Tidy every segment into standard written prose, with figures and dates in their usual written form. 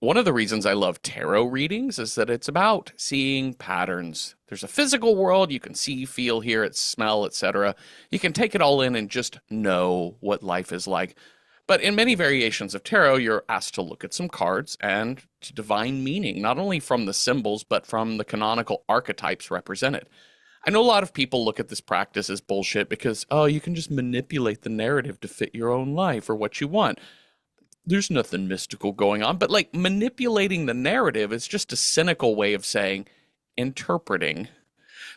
One of the reasons I love tarot readings is that it's about seeing patterns. There's a physical world you can see, feel, hear it, smell, etc. You can take it all in and just know what life is like. But in many variations of tarot, you're asked to look at some cards and to divine meaning, not only from the symbols, but from the canonical archetypes represented. I know a lot of people look at this practice as bullshit because, oh, you can just manipulate the narrative to fit your own life or what you want. There's nothing mystical going on, but like manipulating the narrative is just a cynical way of saying interpreting.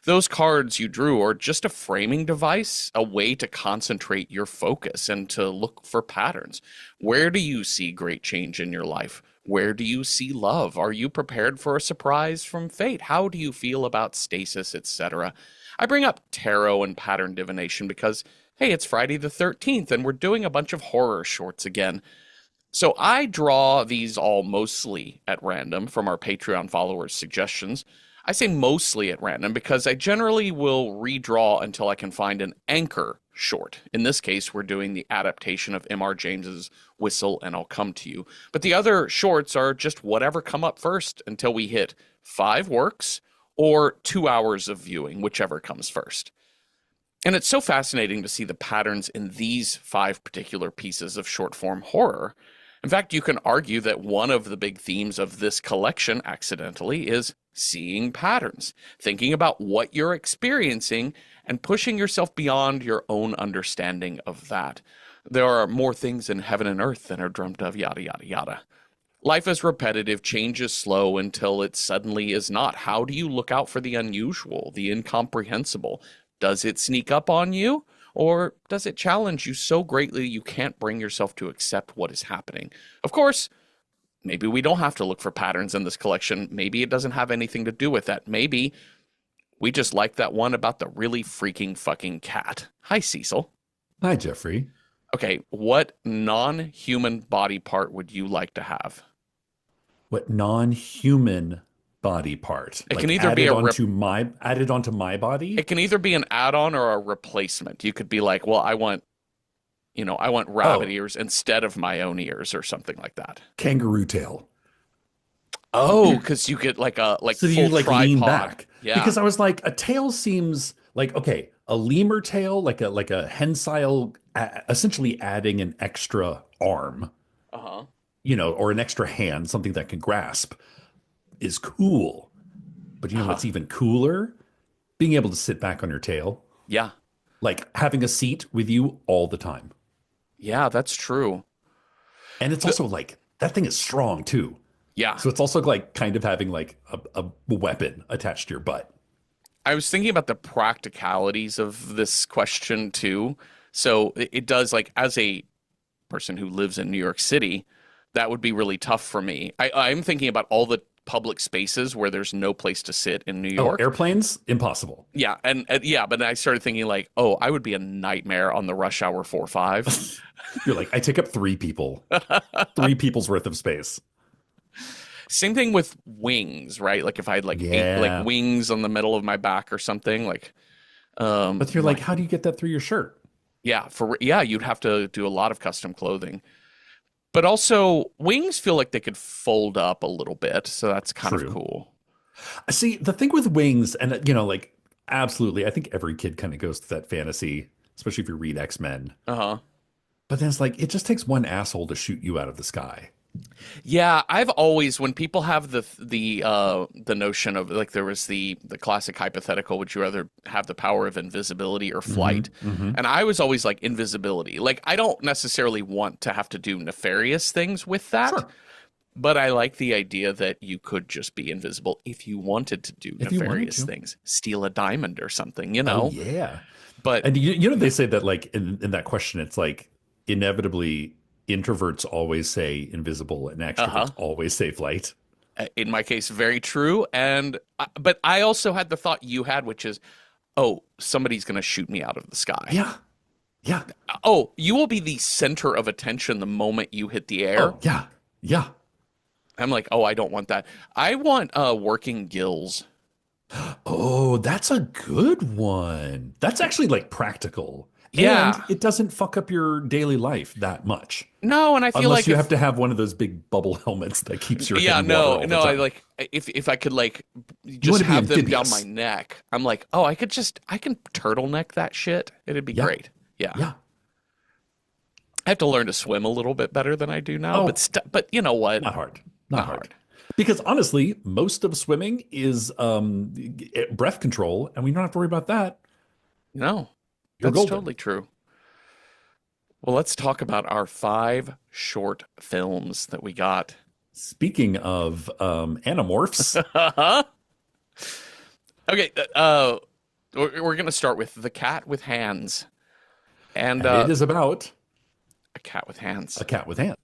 Those cards you drew are just a framing device, a way to concentrate your focus and to look for patterns. Where do you see great change in your life? Where do you see love? Are you prepared for a surprise from fate? How do you feel about stasis, etc.? I bring up tarot and pattern divination because, hey, it's Friday the 13th and we're doing a bunch of horror shorts again. So I draw these all mostly at random from our Patreon followers' suggestions. I say mostly at random because I generally will redraw until I can find an anchor short. In this case, we're doing the adaptation of M.R. James's Whistle and I'll Come to You. But the other shorts are just whatever come up first until we hit 5 works or 2 hours of viewing, whichever comes first. And it's so fascinating to see the patterns in these 5 particular pieces of short form horror. In fact, you can argue that one of the big themes of this collection, accidentally, is seeing patterns, thinking about what you're experiencing and pushing yourself beyond your own understanding of that. There are more things in heaven and earth than are dreamt of, yada, yada, yada. Life is repetitive, change is slow until it suddenly is not. How do you look out for the unusual, the incomprehensible? Does it sneak up on you? Or does it challenge you so greatly you can't bring yourself to accept what is happening? Of course, maybe we don't have to look for patterns in this collection. Maybe it doesn't have anything to do with that. Maybe we just like that one about the really freaking fucking cat. Hi, Cecil. Hi, Jeffrey. Okay, what non-human body part would you like to have? What non-human body part? It Like can either be added onto my body? it can either be an add-on or a replacement. You could be like, well, I want rabbit Oh, ears instead of my own ears or something like that. kangaroo tail. Oh, because you get like a So you full like lean tripod. back. Yeah. Because I was like, a tail seems like, okay, a lemur tail, like a hensile, essentially adding an extra arm, Uh-huh. or an extra hand, something that can grasp, is cool. But you know Uh-huh. what's even cooler? Being able to sit back on your tail, Yeah. like having a seat with you all the time. Yeah, that's true. And it's The, also like that thing is strong too. yeah. So it's also like kind of having like a weapon attached to your butt. I was thinking about the practicalities of this question too. So it does, like, as a person who lives in New York City, that would be really tough for me. I'm thinking about all the public spaces where there's no place to sit in New Oh, York. airplanes? Impossible. Yeah, and yeah, but then I started thinking like, oh, I would be a nightmare on the rush hour 4-5. You're like, I take up three people, three people's worth of space. Same thing with wings, right? Like if I had like 8 like Yeah. wings on the middle of my back or something, like But you're like, my how do you get that through your shirt? yeah, you'd have to do a lot of custom clothing. But also wings feel like they could fold up a little bit, so that's kind of True. cool. See, the thing with wings, and like, absolutely, I think every kid kind of goes to that fantasy, especially if you read X-Men. Uh-huh. But then it's like, it just takes one asshole to shoot you out of the sky. Yeah, I've always, when people have the notion of, like, there was the classic hypothetical, would you rather have the power of invisibility or Hmm. flight? Hmm. And I was always like invisibility. Like I don't necessarily want to have to do nefarious things with that, Sure. but I like the idea that you could just be invisible if you wanted to do If you wanted nefarious to. things, steal a diamond or something, you Oh, know? yeah. But And they say that like in that question, it's like inevitably introverts always say invisible and uh-huh. extroverts always say flight. In my case, very true. And but I also had the thought you had, which is, oh, somebody's going to shoot me out of the sky. Yeah. Yeah. Oh, you will be the center of attention the moment you hit the air. Oh, yeah. Yeah. I'm like, oh, I don't want that. I want working gills. Oh, that's a good one. That's actually like practical. Yeah. And it doesn't fuck up your daily life that much. No, and I feel Unless like you have if to have one of those big bubble helmets that keeps your head yeah, in water all the I time. like if I could like You just want to be have them down my amphibious. neck. I'm like, "Oh, I can turtleneck that shit. It'd be Yeah. great." Yeah. Yeah. I have to learn to swim a little bit better than I do now, but Oh, but you know what? not hard. Not Not hard. hard. Because honestly, most of swimming is breath control, and we don't have to worry about that. No. You're That's golden. totally true. Well, let's talk about our 5 short films that we got. Speaking of anamorphs, Okay, we're gonna start with The Cat with Hands. And and it is about A Cat with Hands. a cat with hands.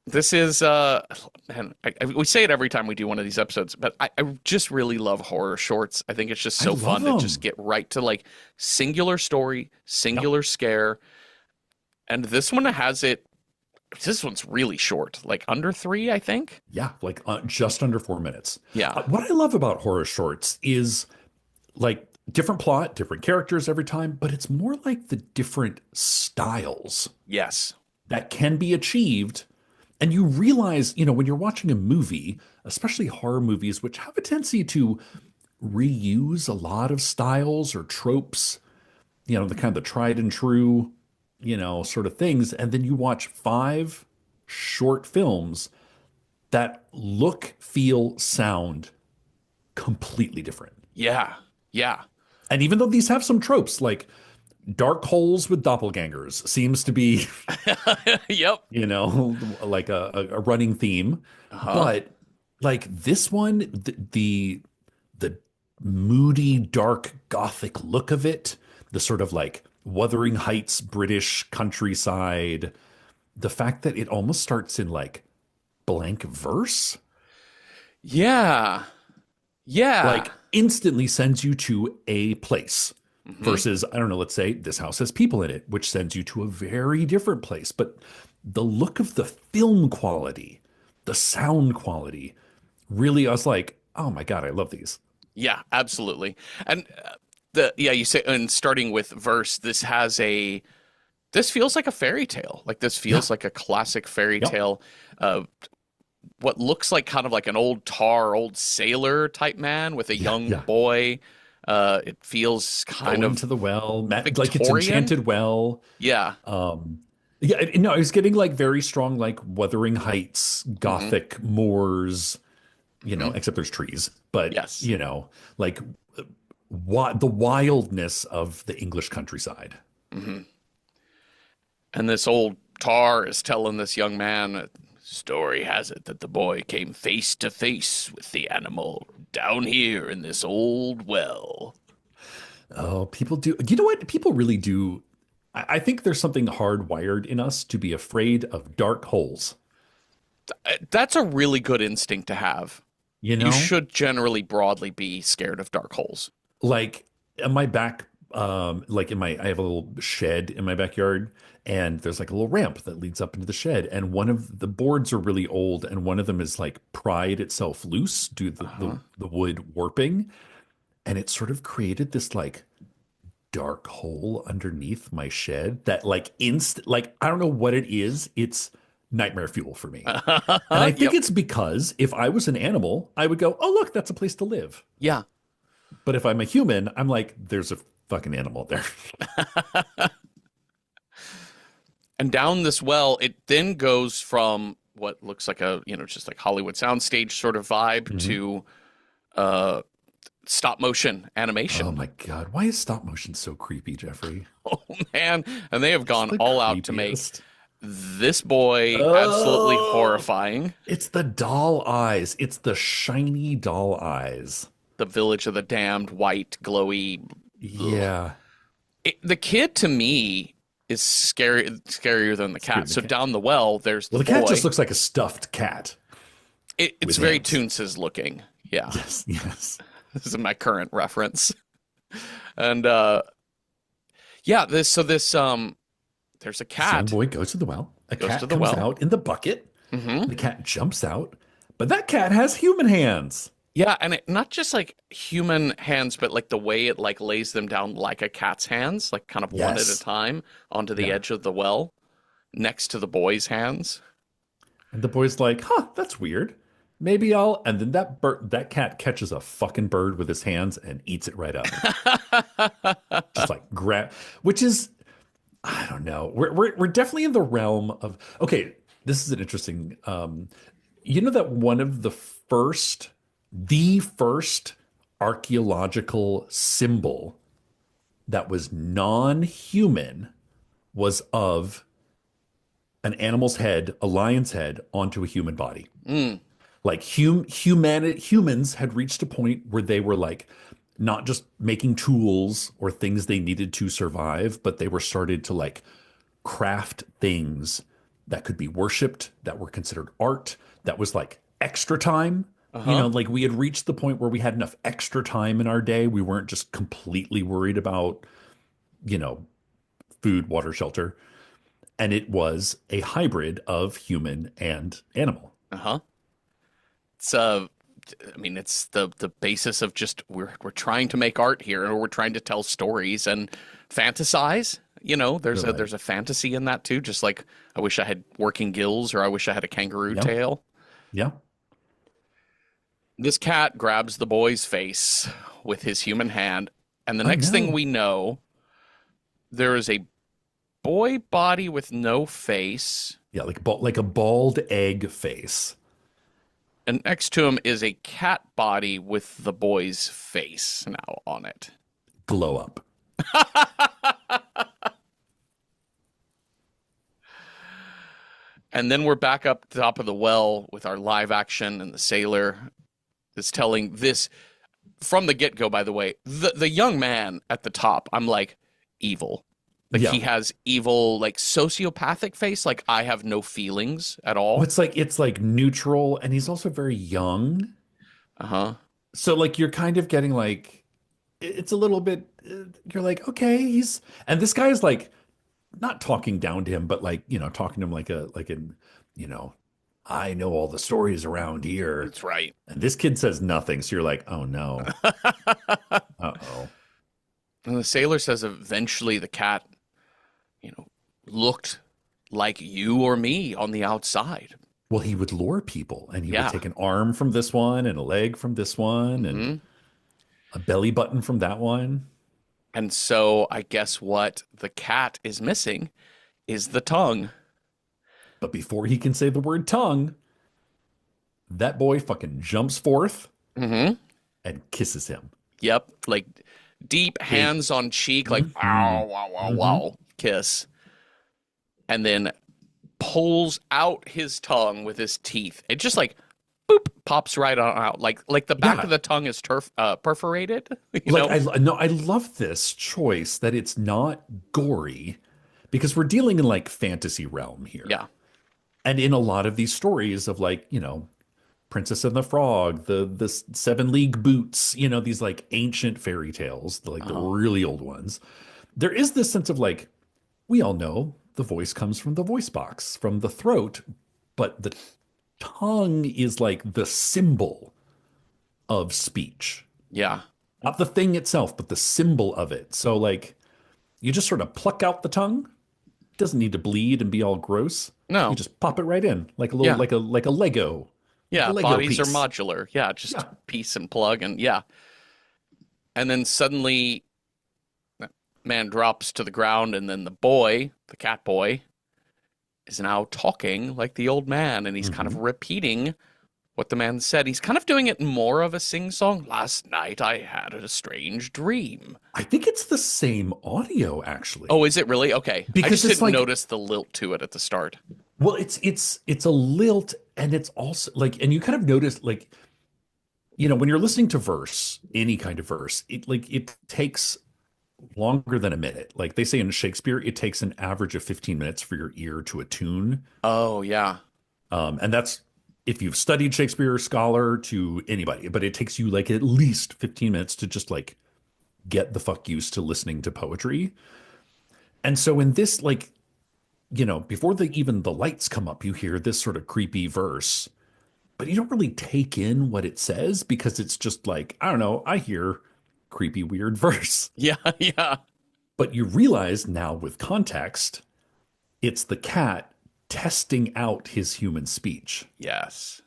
This is man, we say it every time we do one of these episodes, but I just really love horror shorts. I think it's just I so love fun to just them. get right to like singular story, Yep. singular scare. And this one has it. This one's really short, like under 3, I think. Yeah, like just under 4 minutes. Yeah. What I love about horror shorts is like different plot, different characters every time, but it's more like the different styles Yes. that can be achieved. And you realize, when you're watching a movie, especially horror movies, which have a tendency to reuse a lot of styles or tropes, the kind of the tried and true, sort of things. And then you watch 5 short films that look, feel, sound completely different. Yeah. Yeah. And even though these have some tropes, like dark holes with doppelgangers seems to be, Yep. like a running theme. Uh-huh. But like this one, the moody, dark, gothic look of it, the sort of like Wuthering Heights British countryside, the fact that it almost starts in like blank verse, Yeah. Yeah. like instantly sends you to a place Hmm. versus, I don't know, let's say this house has people in it, which sends you to a very different place. But the look of the film quality, the sound quality, really, I was like, oh my God, I love these. Yeah, absolutely. And you say, and starting with verse, this feels like a fairy tale. Like this Yeah. feels like a classic fairy Yep. tale. What looks like kind of like an old sailor type man with a Yeah. young Yeah. boy. It feels kind Going of to the well, like it's Victorian. enchanted well. Yeah. Yeah, no, I was getting like very strong, like Wuthering Heights, Hmm. Gothic moors, Hmm. except there's trees, but Yes. like the wildness of the English countryside. Hmm. And this old tar is telling this young man, story has it that the boy came face to face with the animal down here in this old well. Oh, people do. You know what? People really do. I think there's something hardwired in us to be afraid of dark holes. That's a really good instinct to have. You You know, should generally broadly be scared of dark holes. like in my back, like I have a little shed in my backyard, and there's like a little ramp that leads up into the shed, and one of the boards are really old, and one of them is like pried itself loose due to Uh-huh. the wood warping, and it sort of created this like dark hole underneath my shed that like I don't know what it is. It's nightmare fuel for me. And I think Yep. it's because if I was an animal, I would go, "Oh, look, that's a place to live." Yeah. But if I'm a human, I'm like, "There's a fucking animal there." And down this well, it then goes from what looks like just like Hollywood soundstage sort of vibe Mhm. to uh, stop motion Oh animation. my God, why is stop motion so creepy, Jeffrey? Oh man. And they have It's gone the all out to make creepiest. this boy absolutely Oh, horrifying. it's the doll eyes. It's the shiny doll eyes. The village of the damned, white, glowy. Ugh. Yeah. The kid to me is scarier than the Scared cat. the So cat. down the well, there's the Well, the cat just boy. looks like a stuffed cat It's with very hands. Toonses looking. Yeah, Yes, yes. this is my current reference. And yeah, there's a This young cat boy goes to the well. A goes to cat the comes well. out in the bucket. Hmm. The cat jumps out, but that cat has human hands. Yeah, and not just like human hands, but like the way it like lays them down like a cat's hands, like kind of one at a Yes. time onto the Yeah. edge of the well next to the boy's hands. And the boy's like, huh, that's weird. Maybe I'll. And then that cat catches a fucking bird with his hands and eats it right up. Just like grab, which is, I don't know. We're definitely in the realm of, okay, this is an interesting, you know that one of the first archaeological symbol that was non-human was of an animal's head, a lion's head, onto a human body. Mm, Like humans had reached a point where they were like not just making tools or things they needed to survive, but they were started to like craft things that could be worshipped, that were considered art, that was like extra time. You uh-huh. know, like we had reached the point where we had enough extra time in our day. We weren't just completely worried about, you know, food, water, shelter. And it was a hybrid of human and animal. Uh-huh. It's I mean it's the basis of just we're trying to make art here, or we're trying to tell stories and fantasize. You know, You're right. there's a fantasy in that too, just like I wish I had working gills or I wish I had a kangaroo Yeah. tail. Yeah. This cat grabs the boy's face with his human hand, and the Oh next thing no. we know, there is a boy body with no face, Yeah, like a bald egg face. and next to him is a cat body with the boy's face now on it. Glow up. And then we're back up top of the well with our live action, and the sailor is telling this from the get go, by the way. The young man at the top, I'm like, evil. Like Yeah. he has evil, like sociopathic face, like I have no feelings at Well, all. it's like neutral, and he's also very young. Uh-huh. So like you're kind of getting like it's a little bit you're like, okay, he's and this guy is like not talking down to him, but like, talking to him like an, you know, I know all the stories around here. That's right. And this kid says nothing. So you're like, oh no. Uh-oh. And the sailor says eventually the cat, looked like you or me on the outside. Well, he would lure people and he would Yeah. take an arm from this one and a leg from this one and Hmm. a belly button from that one. And so I guess what the cat is missing is the tongue. But before he can say the word tongue, that boy fucking jumps forth Hmm. and kisses him. Yep. Like deep Big. hands on cheek, like Hmm. ow, wow, wow, Hmm. wow, kiss. And then pulls out his tongue with his teeth. It just like boop pops right on out, like the back of Yeah. the tongue is perforated. You Like know? I love this choice that it's not gory because we're dealing in like fantasy realm here. Yeah. And in a lot of these stories of like, Princess and the Frog, the Seven League Boots, these like ancient fairy tales, like the Uh-huh. really old ones. There is this sense of like, we all know the voice comes from the voice box, from the throat, but the tongue is like the symbol of speech. Yeah. Not the thing itself, but the symbol of it. So like you just sort of pluck out the tongue. It doesn't need to bleed and be all gross. You No. just pop it right in, like a little, Yeah. like a Lego, like a Yeah. Lego Bodies are piece. modular. Yeah. Just Yeah. piece and plug, and yeah. And then suddenly man drops to the ground, and then the boy, the cat boy, is now talking like the old man, and he's kind of Hmm. repeating what the man said. He's kind of doing it more of a sing song. Last night I had a strange dream. I think it's the same audio actually, Oh, is it really? Okay. I because just it's didn't like, notice the lilt to it at the start. well, it's a lilt, and it's also like, and you kind of notice like, when you're listening to verse, any kind of verse, it takes longer than a minute. Like they say in Shakespeare, it takes an average of 15 minutes for your ear to attune. Oh, yeah. And that's if you've studied Shakespeare, scholar to anybody, but it takes you like at least 15 minutes to just like get the fuck used to listening to poetry. And so in this, like, before even the lights come up, you hear this sort of creepy verse. but you don't really take in what it says because it's just like, I don't know, I hear creepy, weird verse. Yeah, yeah. But you realize now with context, it's the cat testing out his human speech. Yes.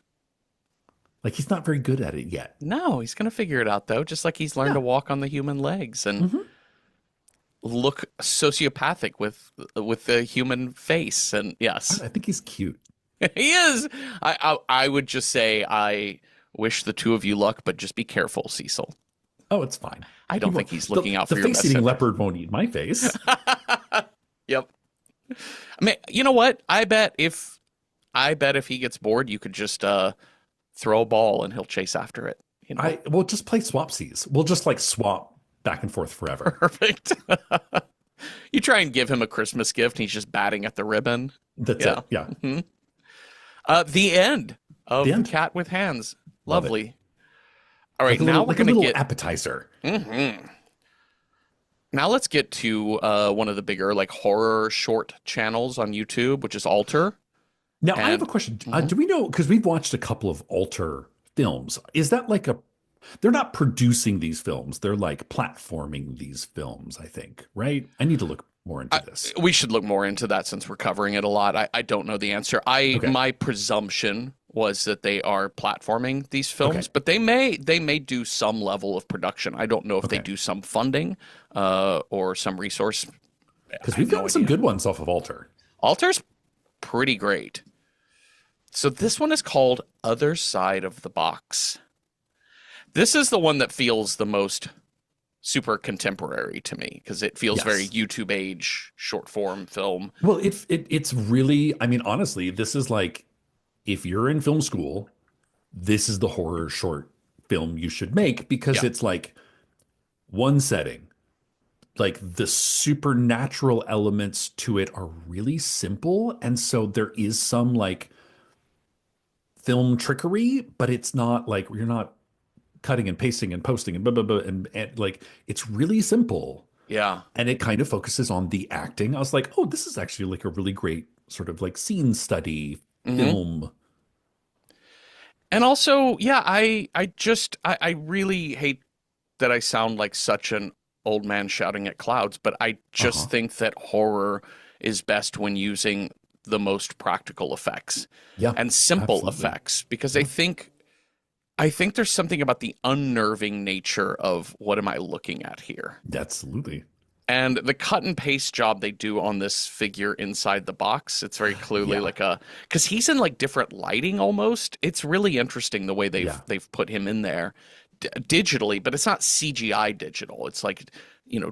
Like he's not very good at it yet. No, he's gonna figure it out though, just like he's learned to Yeah. walk on the human legs and Hmm. look sociopathic with the human face. And yes, I think he's cute. he is. I would just say I wish the two of you luck, but just be careful, Cecil. Oh, it's fine. I He don't won't, think he's the, looking out the for your face best eating interest. leopard won't eat my face. Yep. I mean, you know what? I bet if he gets bored, you could just throw a ball and he'll chase after it. You know, We'll just play swapsies. We'll just like swap back and forth forever. perfect. You try and give him a Christmas gift, and he's just batting at the ribbon. That's Yeah. it. Yeah. Mhm. The end The of end. Cat with Hands. Love it. Lovely. All right, now we're Like a gonna little get. appetizer. Mhm. Now let's get to one of the bigger like horror short channels on YouTube, which is Alter. Now, I have a And question. mhm. Do we know, because we've watched a couple of Alter films, is that like they're not producing these films, they're like platforming these films, I think, right? I need to look more into this. We should look more into that since we're covering it a lot. I don't know the answer. I Okay. My presumption was that they are platforming these Okay. films, but they may do some level of production. I don't know if they Okay. do some funding or some resource. I Because have we've no gotten some idea. good ones off of Alter. Alter's pretty great. So this one is called Other Side of the Box. This is the one that feels the most super contemporary to me because it feels very Yes. YouTube age short form film. Well, it's really, I mean, honestly, this is like if you're in film school, this is the horror short film you should make because Yeah. it's like one setting. Like the supernatural elements to it are really simple. And so there is some like film trickery, but it's not like you're not cutting and pasting and posting and blah, blah, blah. And like it's really simple. Yeah. And it kind of focuses on the acting. I was like, oh, this is actually like a really great sort of like scene study Hmm. film. And also, yeah, I really hate that I sound like such an old man shouting at clouds, but I just Uh-huh. think that horror is best when using the most practical effects Yeah, and simple absolutely. effects because Yeah, I think there's something about the unnerving nature of what am I looking at here. absolutely. And the cut and paste job they do on this figure inside the box, it's very clearly Yeah, like because he's in like different lighting almost. It's really interesting the way they've yeah, they've put him in there digitally, but it's not CGI digital. It's like,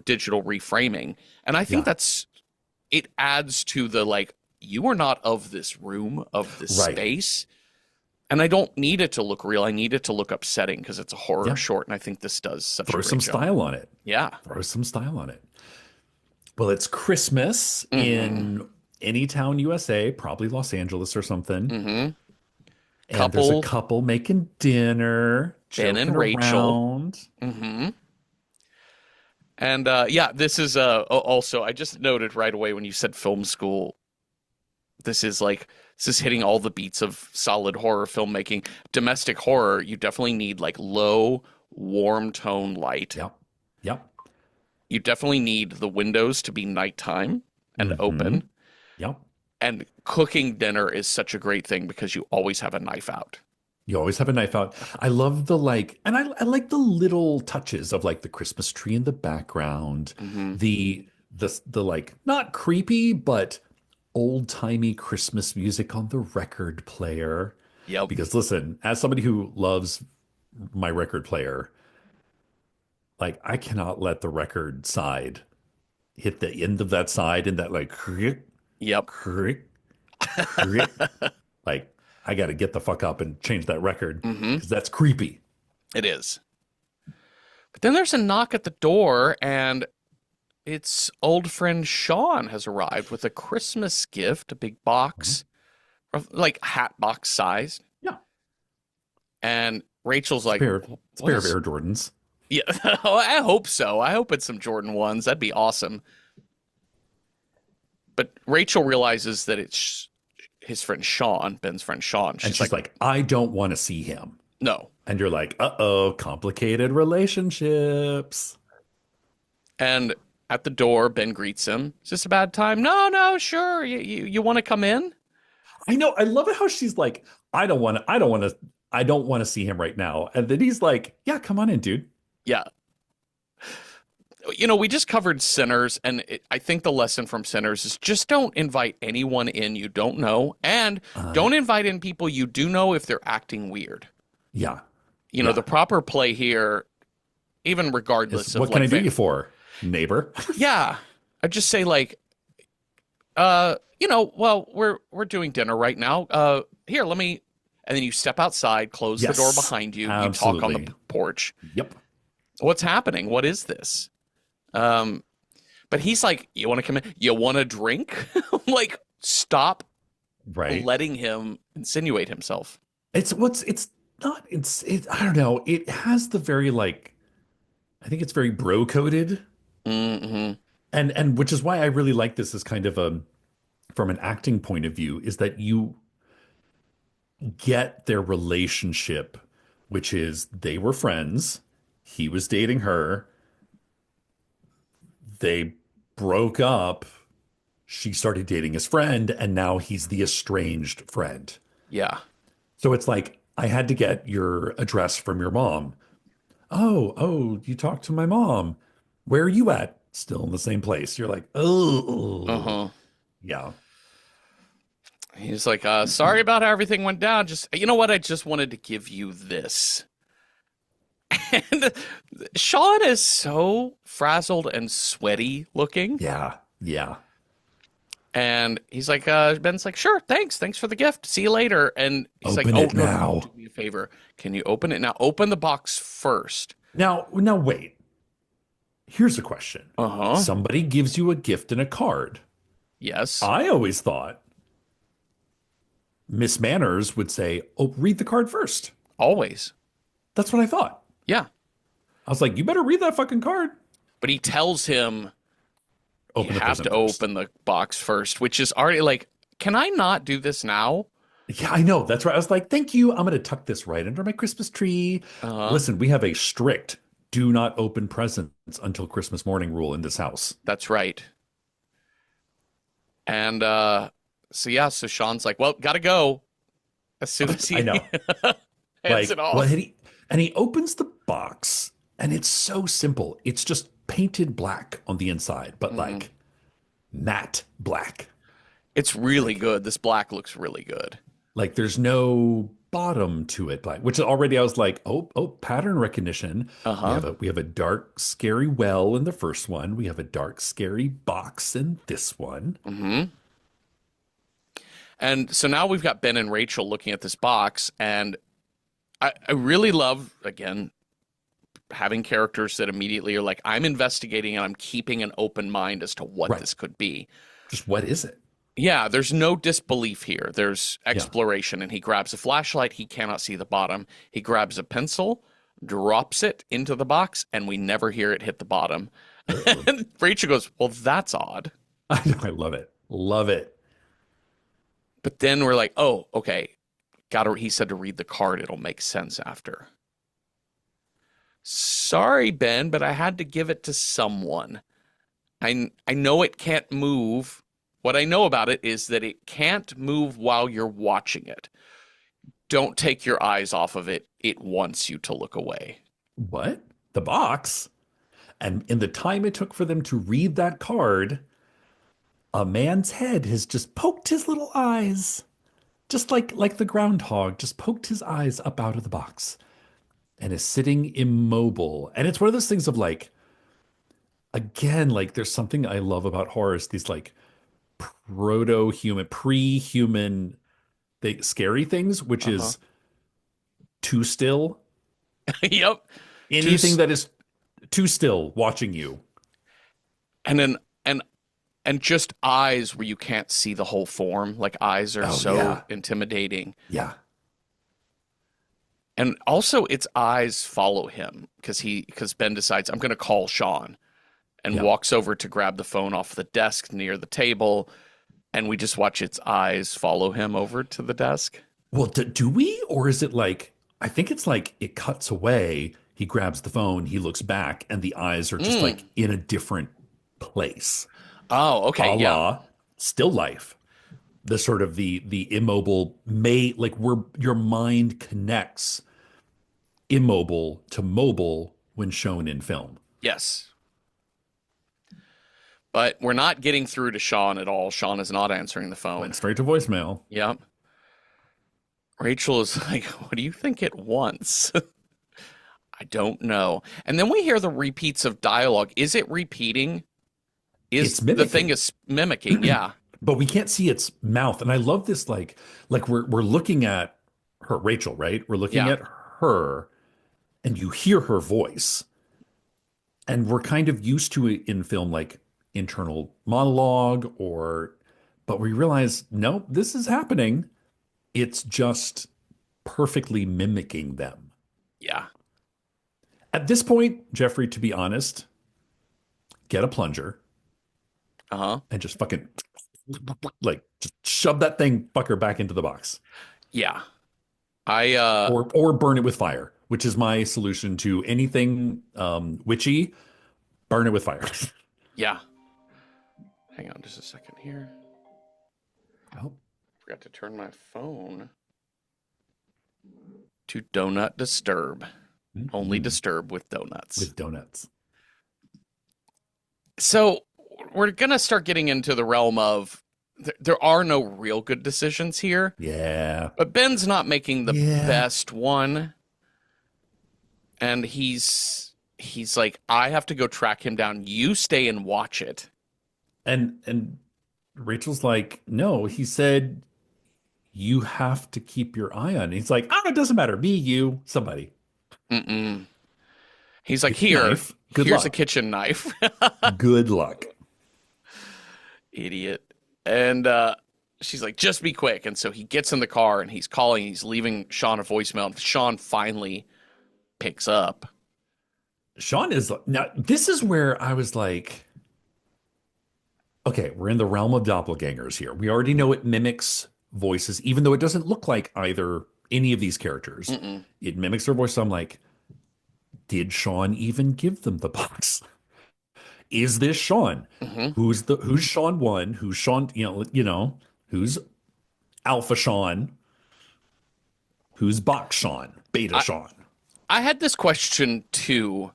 digital reframing. And I think yeah. it adds to the like, you are not of this room, of this Right. space. And I don't need it to look real. I need it to look upsetting because it's a horror Yeah. short. And I think this does such a Throw great some job. style on it. Yeah. Throw some style on it. Well, it's Christmas Hmm. in any town, USA, probably Los Angeles or something. Hmm. And there's a Couple, couple making dinner, Ben joking and Rachel. around. Hmm. And yeah, this is also, I just noted right away when you said film school, this is hitting all the beats of solid horror filmmaking. Domestic horror, you definitely need like low, warm tone light. Yep. Yep. You definitely need the windows to be nighttime and Hmm. open. Yep. And cooking dinner is such a great thing because you always have a knife out. You always have a knife out. I love the like, and I like the little touches of like the Christmas tree in the background, Hmm. the like not creepy, but old-timey Christmas music on the record player. Yep. Because listen, as somebody who loves my record player, like I cannot let the record side hit the end of that side and that like crick, Yep. crick, crick. Like I got to get the fuck up and change that record Hmm. because that's creepy. It is. But then there's a knock at the door, and it's old friend Sean has arrived with a Christmas gift, a big Mhm. box, of like hat box size. Yeah, And Rachel's it's a like, pair, it's a "What pair of is?" Air Jordans. Yeah, I hope so. I hope it's some Jordan 1s. That'd be awesome. But Rachel realizes that it's his friend Sean, Ben's friend Sean. And She's she's like, like, I don't want to see him. no. And you're like, uh-oh, complicated relationships. And at the door, Ben greets him. Is this a bad time? No, no, sure. You want to come in? I know. I love it how she's like, I don't want to see him right now. And then he's like, yeah, come on in, dude. Yeah. We just covered Sinners, and I think the lesson from Sinners is just don't invite anyone in you don't know, and Uh, don't invite in people you do know if they're acting weird. yeah. The Yeah. proper play here, even regardless of What can like, I do you for, neighbor? yeah, I'd just say like, well, we're doing dinner right now. Here, let me, and then you step outside, close the door Yes, behind you, you talk on the absolutely. porch. Yep. What's happening? What is this? Um, but he's like, you want to come in? You want a drink? Like, stop Right. letting him insinuate himself. It's not, I don't know. It has the very like, I think it's very bro coded. Hmm. And which is why I really like this as kind of a, from an acting point of view, is that you get their relationship, which is they were friends. He was dating her. They broke up. She started dating his friend, and now he's the estranged friend. Yeah. So it's like, I had to get your address from your mom. Oh, you talked to my mom. Where are you at? Still in the same place. You're like, oh, Uh-huh. yeah. He's like, sorry about how everything went down. Just, you know what? I just wanted to give you this. And Sean is so frazzled and sweaty looking. Yeah. Yeah. And he's like, Ben's like, sure, thanks. Thanks for the gift. See you later. And he's like, Open oh, it no, now. do me a favor. Can you open it now? Open the box first. Now wait. Here's a question. Uh-huh. Somebody gives you a gift and a card. Yes. I always thought Miss Manners would say, oh, read the card first. Always. That's what I thought. Yeah. I was like, you better read that fucking card. But he tells him you Open the have present to first. open the box first, which is already like, can I not do this now? Yeah, I know. That's right. I was like, thank you. I'm going to tuck this right under my Christmas tree. Uh-huh. Listen, we have a strict do not open presents until Christmas morning rule in this house. That's right. And so Sean's like, well, gotta go. As soon as he I know. hands Like, it well, off. and he opens the box and it's so simple. It's just painted black on the inside, but like matte black. It's really good. This black looks really good. Like there's no bottom to it, like which already I was like, oh, pattern recognition. Uh-huh. We have a dark, scary well in the first one. We have a dark, scary box in this one. Hmm. And so now we've got Ben and Rachel looking at this box, and I really love, again, having characters that immediately are like, I'm investigating and I'm keeping an open mind as to what Right. this could be. Just what is it? Yeah, there's no disbelief here. There's Yeah. exploration. And he grabs a flashlight. He cannot see the bottom. He grabs a pencil, drops it into the box, and we never hear it hit the bottom. And Rachel goes, well, that's odd. I know, I love it. Love it. But then we're like, oh, okay. He said to read the card. It'll make sense after. Sorry, Ben, but I had to give it to someone. I know it can't move. What I know about it is that it can't move while you're watching it. Don't take your eyes off of it. It wants you to look away. What? The box? And in the time it took for them to read that card, a man's head has just poked his little eyes, just like the groundhog, just poked his eyes up out of the box and is sitting immobile. And it's one of those things of like, again, like there's something I love about horror is these like proto-human, pre-human, scary things, which Uh-huh. is too still. Yep. Anything that is too still watching you. And then and just eyes where you can't see the whole form. Like eyes are Oh, so yeah. intimidating. Yeah. And also its eyes follow him because Ben decides I'm going to call Sean and Yeah. walks over to grab the phone off the desk near the table And we just watch its eyes follow him over to the desk. Well, do we? Or is it like, I think it's like it cuts away. He grabs the phone, he looks back, and the eyes are just Mm. like in a different place. Oh, okay, A yeah. la still life. The sort of the immobile may like where your mind connects immobile to mobile when shown in film. Yes. But we're not getting through to Sean at all. Sean is not answering the Went phone. straight to voicemail. Yep. Rachel is like, what do you think it wants? I don't know. And then we hear the repeats of dialogue. Is it repeating? It's Is the thing mimicking, is mimicking? Yeah. but we can't see its mouth. And I love this like we're looking at her, Rachel, right? We're looking Yeah. at her and you hear her voice. And we're kind of used to it in film like internal monologue or but we realize no, this is happening. It's just perfectly mimicking them. Yeah. At this point, Jeffrey, to be honest, get a plunger Uh-huh. and just fucking like just shove that thing fucker back into the box Yeah. I or burn it with fire, which is my solution to anything witchy. Burn it with fire. yeah. Hang on just a second here. Oh, Forgot to turn my phone to do not disturb. Only disturb with donuts. with donuts. So we're going to start getting into the realm of there are no real good decisions here, Yeah. but Ben's not making the Yeah. best one. And he's like, I have to go track him down. You stay and watch it. And Rachel's like, no, he said you have to keep your eye on it. He's like, oh, it doesn't matter. Me, you, somebody. Mm-mm. He's like, Kitchen here, knife. Good here's a luck. kitchen knife. Good luck. Idiot. And she's like, just be quick. And so he gets in the car and he's calling, he's leaving Sean a voicemail. And Sean finally picks up. Sean is now, this is where I was like, okay, we're in the realm of doppelgangers here. We already know it mimics voices, even though it doesn't look like either any of these characters. Mm-mm. It mimics their voice. So I'm like, did Sean even give them the box? Is this Sean? Mm-hmm. Who's Sean one? Who's Sean, who's Alpha Sean? Who's Box Sean? Beta I, Sean? I had this question too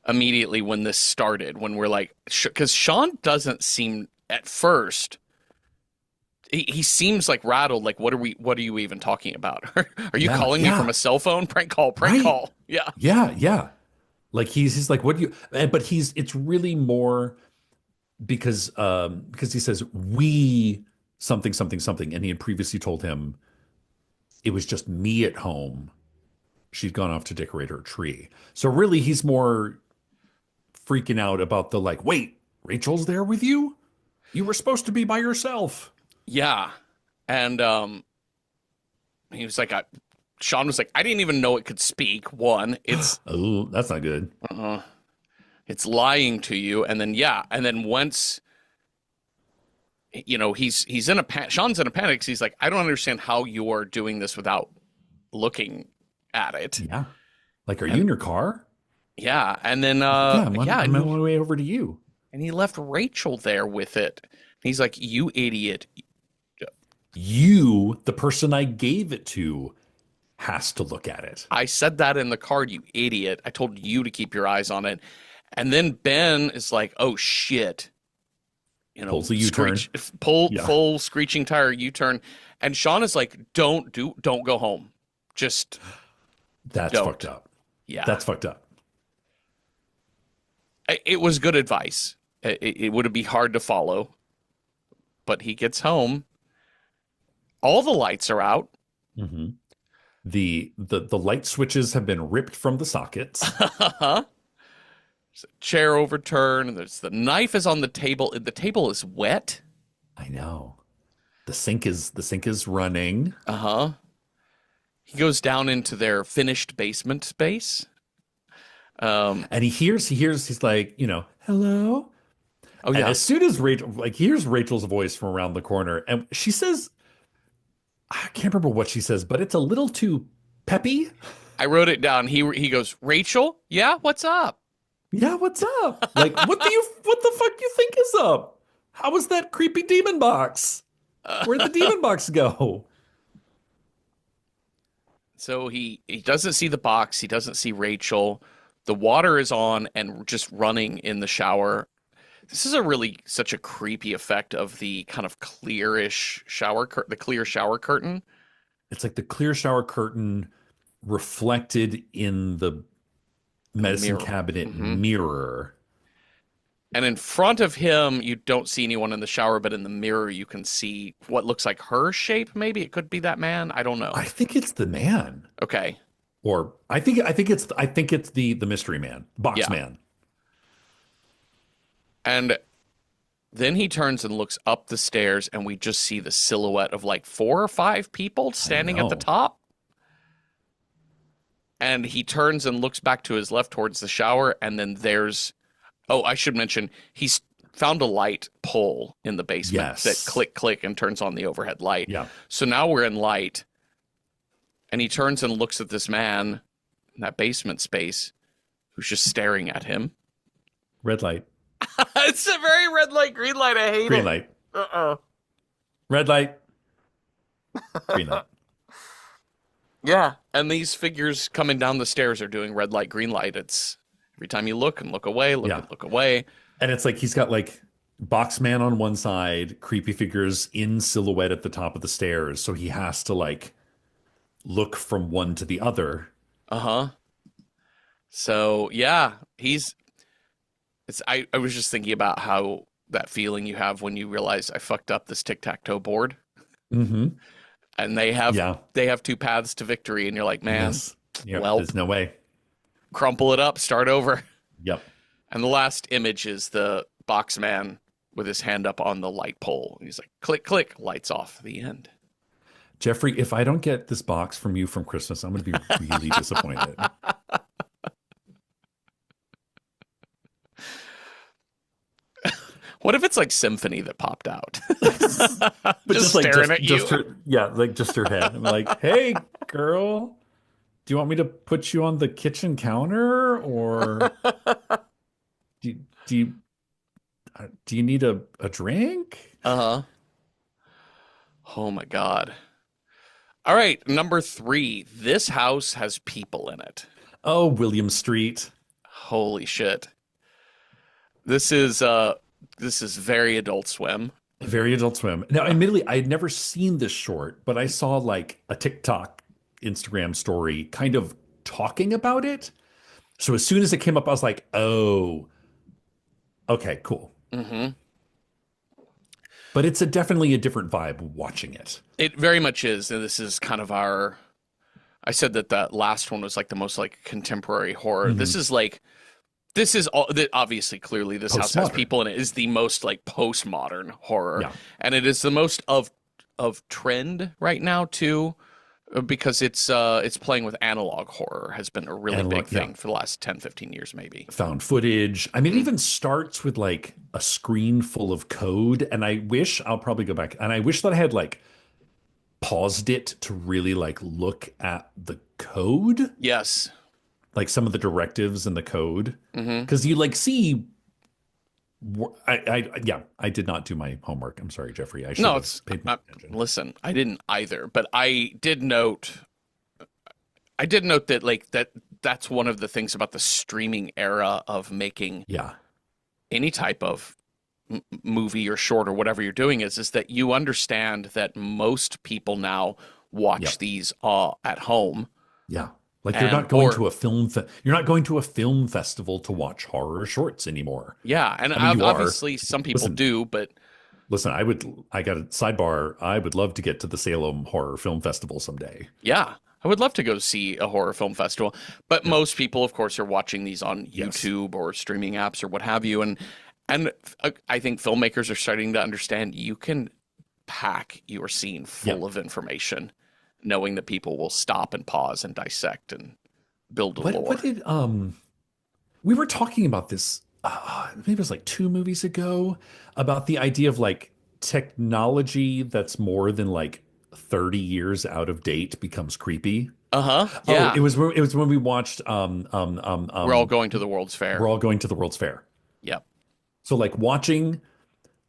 immediately when this started, when we're like, because Sean doesn't seem at first. He seems like rattled. Like, what are you even talking about? Are you Yeah, calling me from yeah. a cell phone? Prank call, prank Right. call. Yeah. Yeah, yeah. Like he's like, what do you but it's really more because he says we something something something and he had previously told him it was just me at home. She'd gone off to decorate her tree. So really he's more freaking out about the like, wait, Rachel's there with you? You were supposed to be by yourself. Yeah. And he was like, Sean was like, I didn't even know it could speak. One, Oh, that's not good. it's lying to you. And then, yeah. And then once, he's in a Sean's in a panic. 'Cause he's like, I don't understand how you're doing this without looking at it. Yeah. Like, are you And in your car? yeah. And then, Yeah, I'm on, yeah. I'm on my way over to you. And he left Rachel there with it. He's like, you idiot. You, the person I gave it to, has to look at it. I said that in the card, you idiot. I told you to keep your eyes on it. And then Ben is like, oh shit. Pulls a U-turn. Yeah. Full screeching tire U-turn. And Sean is like, don't go home. Just That's don't. fucked up. Yeah. That's fucked up. It was good advice. It would be hard to follow. But he gets home. All the lights are out. Mm-hmm. The light switches have been ripped from the sockets. There's a chair overturned. The knife is on the table. The table is wet. I know. The sink is running. Uh-huh. He goes down into their finished basement space. And he's like, hello. Oh And yeah. as soon as Rachel, like, here's Rachel's voice from around the corner, and she says, I can't remember what she says, but it's a little too peppy. I wrote it down. He goes, Rachel, yeah, what's up? Yeah, what's up? Like, what the fuck you think is up? How was that creepy demon box? Where'd the demon box go? So he doesn't see the box. He doesn't see Rachel. The water is on and just running in the shower. This is a really such a creepy effect of the kind of clearish the clear shower curtain. It's like the clear shower curtain reflected in the In the medicine mirror. cabinet Hmm. mirror. And in front of him, you don't see anyone in the shower, but in the mirror, you can see what looks like her shape. Maybe it could be that man. I don't I know. think it's the man. Okay. Or I think it's the mystery man, box Yeah. man. And then he turns and looks up the stairs, and we just see the silhouette of like 4 or 5 people I standing at the know. top. And he turns and looks back to his left towards the shower, and then there's oh, I should mention he's found a light pole in the basement that Yes. click click and turns on the overhead light. Yeah. So now we're in light, and he turns and looks at this man in that basement space who's just staring at him. Red light, It's a very red light, green light. I hate green it. light, Uh-uh. red light, green light. Yeah. And these figures coming down the stairs are doing red light, green light. It's every time you look and look away, look Yeah. and look away. And it's like he's got like box man on one side, creepy figures in silhouette at the top of the stairs. So he has to like look from one to the other. Uh-huh. So yeah, I was just thinking about how that feeling you have when you realize I fucked up this tic-tac-toe board Mm-hmm. and Yeah. they have 2 paths to victory and you're like, man, Yes. Yeah. well, There's no way. crumple it up, start over. Yep. And the last image is the box man with his hand up on the light pole. He's like, click, click, lights off. The end. Jeffrey, if I don't get this box from you from Christmas, I'm going to be really disappointed. What if it's like Symphony that popped out? But Just staring at you. just her, yeah, like just her head. I'm like, hey, girl, do you want me to put you on the kitchen counter, or do you, do you do you need a drink? Uh-huh. Oh my God. All right, number 3. This house has people in it. Oh, William Street. Holy shit. This is very Adult Swim. Very Adult Swim. Now, admittedly, I had never seen this short, but I saw like a TikTok, Instagram story kind of talking about it. So as soon as it came up, I was like, oh, okay, cool. Hmm. But it's definitely a different vibe watching it. It very much is, and this is kind of our. I said that the last one was like the most like contemporary horror. Mhm. This is all obviously clearly this house has Postmodern. people in it is the most like postmodern horror, Yeah. and it is the most of trend right now too, because it's playing with analog horror has been a really Analog, big yeah. thing for the last 10, 15 years maybe. Found footage. I mean, it even starts with like a screen full of code. And I wish I'll probably go back and I wish that I had like paused it to really like look at the code, Yes. like some of the directives in the code. Hmm. Because you like see, yeah, I did not do my homework. I'm sorry, Jeffrey. I should No, have it's paid more attention. listen, I didn't either, but I did note that that's one of the things about the streaming era of making Yeah. any type of movie or short or whatever you're doing is that you understand that most people now watch Yep. these at home Yeah. Like you're and not going or to a you're not going to a film festival to watch horror shorts anymore. yeah, and I mean, you are. obviously some people Listen, do, but listen, I got a sidebar. I would love to get to the Salem Horror Film Festival someday. yeah, I would love to go see a horror film festival. But Yeah. most people, of course, are watching these on Yes. YouTube or streaming apps or what have you, and I think filmmakers are starting to understand you can pack your scene full Yeah. of information, knowing that people will stop and pause and dissect and build a lore. What did we were talking about this maybe it was like 2 movies ago, about the idea of like technology that's more than like 30 years out of date becomes creepy. Uh-huh. Oh, Yeah. it was when we watched We're all going to the World's We're Fair. All Going to the World's Fair. Yep. So like watching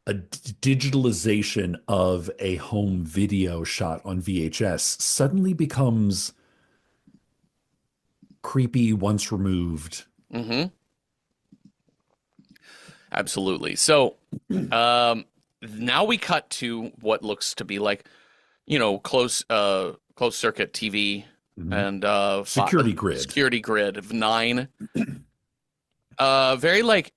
a digitalization of a home video shot on VHS suddenly becomes creepy once removed. Mm-hmm. Absolutely. So, now we cut to what looks to be like, closed circuit TV Mhm. and Security grid. security grid of 9. Very like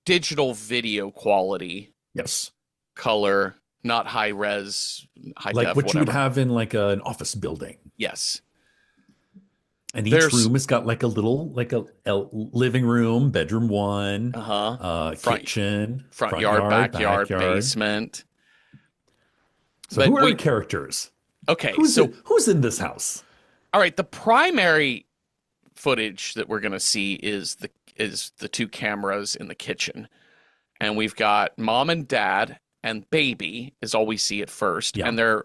digital video quality, Yes. color, not high res, high Like def, what you would whatever. have in like an office building. Yes. And each There's room has got like a little, like a living room, bedroom one, uh-huh. Front kitchen, front front yard, yard, backyard, backyard. basement. So But who are our we characters? okay, so Who's in this house? all right, the primary footage that we're gonna see is the 2 cameras in the kitchen. And we've got mom and dad and baby is all we see at first. Yeah. And they're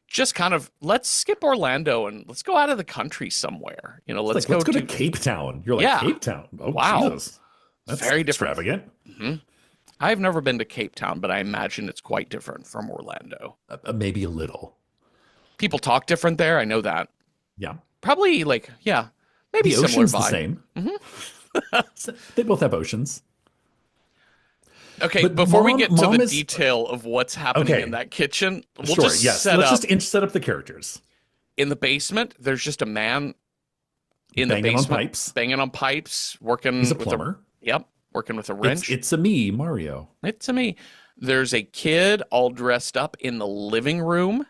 just kind of, let's skip Orlando and let's go out of the country somewhere. It's Let's like, let's go go to to, Cape Town. You're like, yeah, Cape Town. Oh, wow, Jesus. That's very different. extravagant. hmm I've never been to Cape Town, but I imagine it's quite different from Orlando. Maybe a little. People talk different there. I know that. Yeah. Probably like, yeah, maybe The similar ocean's the vibe. same. hmm They both have oceans. Okay, But before we get to mom the is detail of what's happening in okay. that kitchen, we'll Sure. just Yes. set Let's up. just set up the characters. In the basement, there's just a man in the Banging on basement pipes. banging on pipes, working He's a with plumber. yep, working with a wrench. It's a me, Mario. It's a me. There's a kid all dressed up in the living room,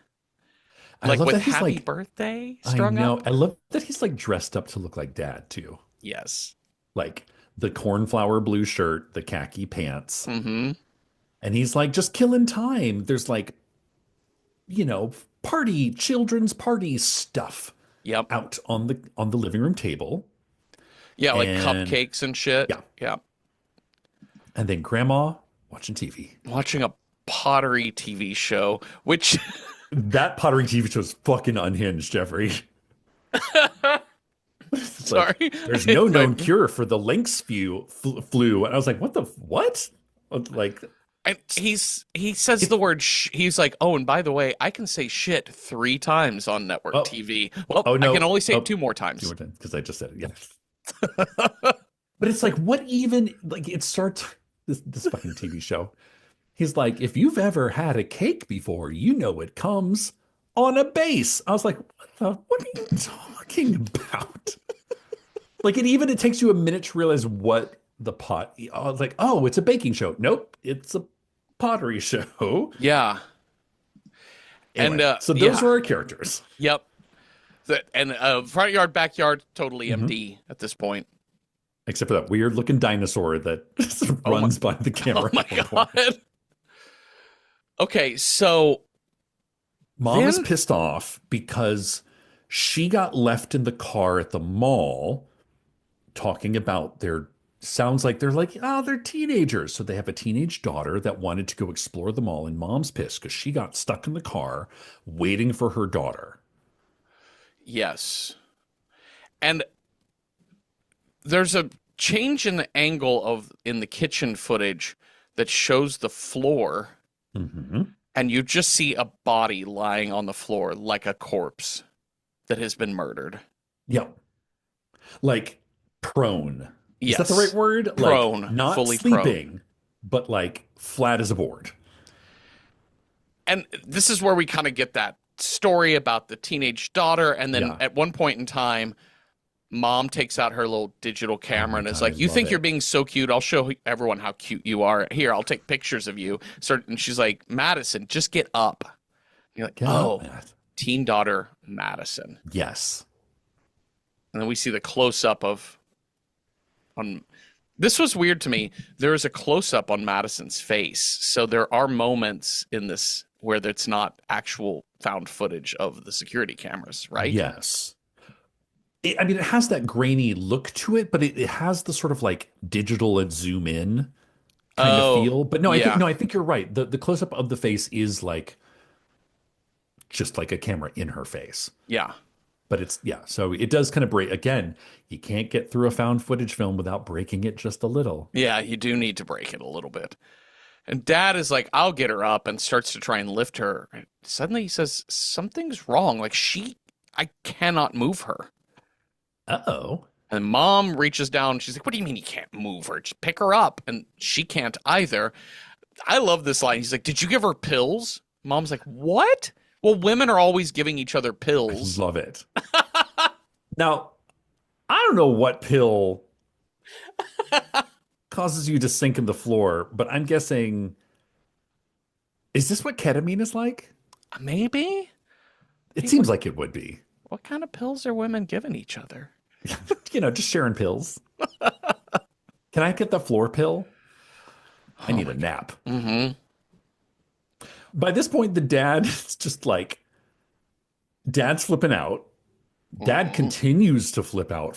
I like love with that he's happy like, birthday I strung know. up. I love that he's like dressed up to look like dad too. Yes. Like the cornflower blue shirt, the khaki pants. Mm-hmm. And he's like just killing time. There's like, children's party stuff Yep. out on the living room table. Yeah, like And cupcakes and shit. yeah. Yeah. And then grandma watching TV. Watching a pottery TV show, which That pottery TV show is fucking unhinged, Jeffrey. It's like, sorry. there's no known cure for the lynx flu. And I was like, what? Like, And he says the word he's like, oh, and by the way, I can say shit 3 times on network oh, TV. Well, oh I no. can only say Oh, it 2 more times. because I just said it. Yeah. But it's like, what even, like, it starts this fucking TV show. He's like, if you've ever had a cake before, you know it comes on a base. I was like, what are you talking about? Like, it takes you a minute to realize what the pot. I was like, oh, it's a baking show. Nope, it's a pottery show. Yeah. Anyway, And so those yeah. are our characters. Yep. And front yard, backyard, totally Mhm. empty at this point. Except for that weird looking dinosaur that runs by the camera. Oh my at one point. God. Okay, so Mom is then pissed off because she got left in the car at the mall talking about sounds like they're teenagers. So they have a teenage daughter that wanted to go explore the mall, and mom's pissed because she got stuck in the car waiting for her daughter. yes. And there's a change in the angle in the kitchen footage that shows the floor, Mm-hmm. and you just see a body lying on the floor like a corpse that has been murdered. Yep. Like prone. Is that the Yes. right word? Prone, Like not fully sleeping, but like flat as a board. And this is where we kind of get that story about the teenage daughter. And then Yeah. at one point in time, mom takes out her little digital camera and is God, like, I you love think you're it. being so cute. I'll show everyone how cute you are. Here, I'll take pictures of you. And she's like, Madison, just get up. You're like, Get oh, up, Matt. teen daughter Madison. Yes. And then we see the close up on this was weird to me. There is a close up on Madison's face. So there are moments in this where it's not actual found footage of the security cameras, right? Yes. I mean, it has that grainy look to it, but it has the sort of like digital and zoom in kind of Oh, feel. But yeah, no, I think you're right. The close up of the face is like just like a camera in her face. yeah, But it's yeah, so it does kind of break again. You can't get through a found footage film without breaking it just a little. yeah. You do need to break it a little bit. And Dad is like, "I'll get her up," and starts to try and lift her. And suddenly he says, "Something's wrong. Like I cannot move her." Uh-oh. And Mom reaches down. She's like, "What do you mean you can't move her? Just pick her up." And she can't either. I love this line. He's like, "Did you give her pills?" Mom's like, "What?" Well, women are always giving each other I pills. love it. Now, I don't know what pill causes you to sink in the floor, but I'm guessing is this what ketamine is like? Maybe? It Hey, what seems like it would be. what kind of pills are women giving each other? Just sharing pills. Can I get the floor pill? I Oh need a my God. nap. Mm-hmm. By this point, the dad is just like, dad's flipping out. Dad Mm-hmm. continues to flip out.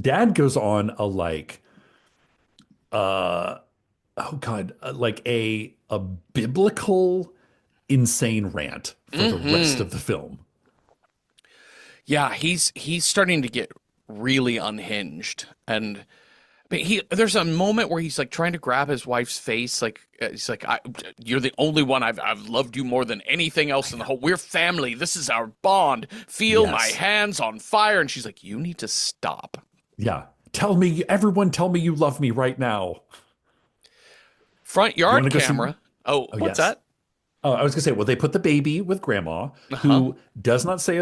Dad goes on a like, uh, oh God, like a biblical insane rant for the rest Mm-hmm. of the film. Yeah, he's starting to get really unhinged, and but there's a moment where he's like trying to grab his wife's face, like he's like, "You're the only one I've loved you more than anything else in the whole. We're family. This is our bond. Feel my Yes. hands on fire." And she's like, "You need to stop." Yeah. Everyone tell me you love me right now. Front You want yard to go see? camera. Oh, Oh, what's yes. that? Oh, I was gonna say, well, they put the baby with grandma, Uh-huh. who does not say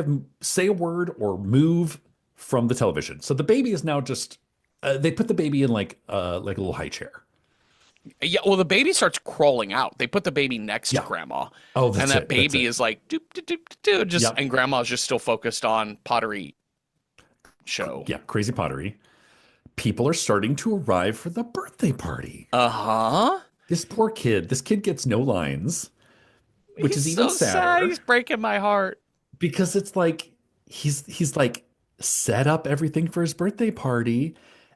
a word or move from the television. So the baby is now just they put the baby in like a little high chair. Yeah, well, the baby starts crawling out. They put the baby next to Yeah. grandma, Oh, and that's that it. That's baby it. is like doop doop doop doop, just Yep. and grandma's just still focused on pottery show. Yeah. Crazy pottery. People are starting to arrive for the birthday party. Uh-huh. This kid gets no lines, which He's is even so sad. He's sadder breaking my heart. because it's like he's like set up everything for his birthday party,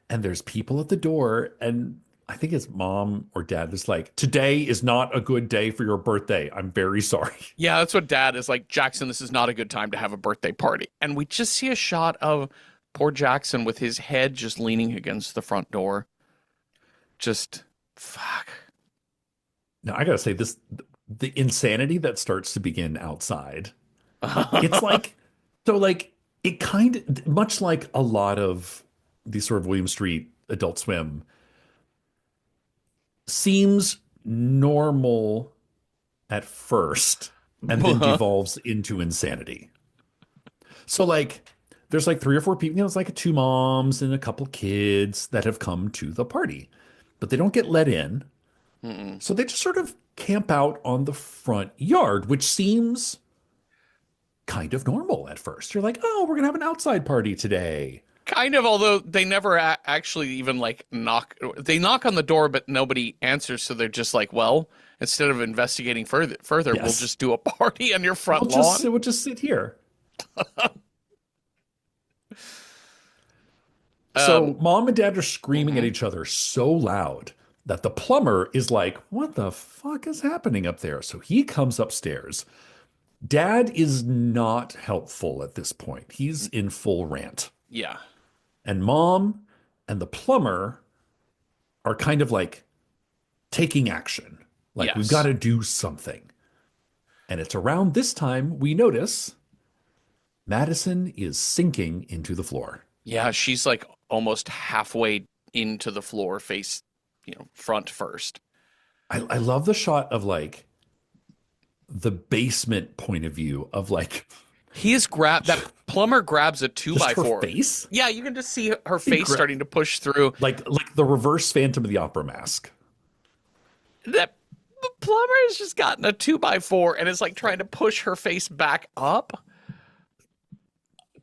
and there's people at the door, and I think his mom or dad is like, "Today is not a good day for your birthday. I'm very sorry." Yeah, that's what Dad is like. Jackson, this is not a good time to have a birthday party. And we just see a shot of poor Jackson with his head just leaning against the front door. Just fuck. Now I gotta say this, the insanity that starts to begin outside. It's like so like it kind of much like a lot of these sort of William Street Adult Swim seems normal at first and then devolves into insanity. So like there's like three or four people, it's like two moms and a couple kids that have come to the party, but they don't get let in. Mm-mm. So they just sort of camp out on the front yard, which seems kind of normal at first. You're like, oh, we're gonna have an outside party today. Kind of, although they never actually even like knock. They knock on the door, but nobody answers. So they're just like, well, instead of investigating further, we'll Yes. just do a party on your front lawn. We'll just sit here. Um, So mom and dad are screaming at mhm. each other so loud that the plumber is like, what the fuck is happening up there? So he comes upstairs. Dad is not helpful at this point. He's in full rant. Yeah. And mom and the plumber are kind of like taking action. Like, we've got Yes. to do something. And it's around this time we notice Madison is sinking into the floor. Yeah. She's like almost halfway into the floor, face, front first. I love the shot of like the basement point of view of like He's grabbed that plumber grabs a two just by her four. face. Yeah, you can just see her He face starting to push through. like the reverse Phantom of the Opera mask. That the plumber has just gotten a two by four and is like trying to push her face back up.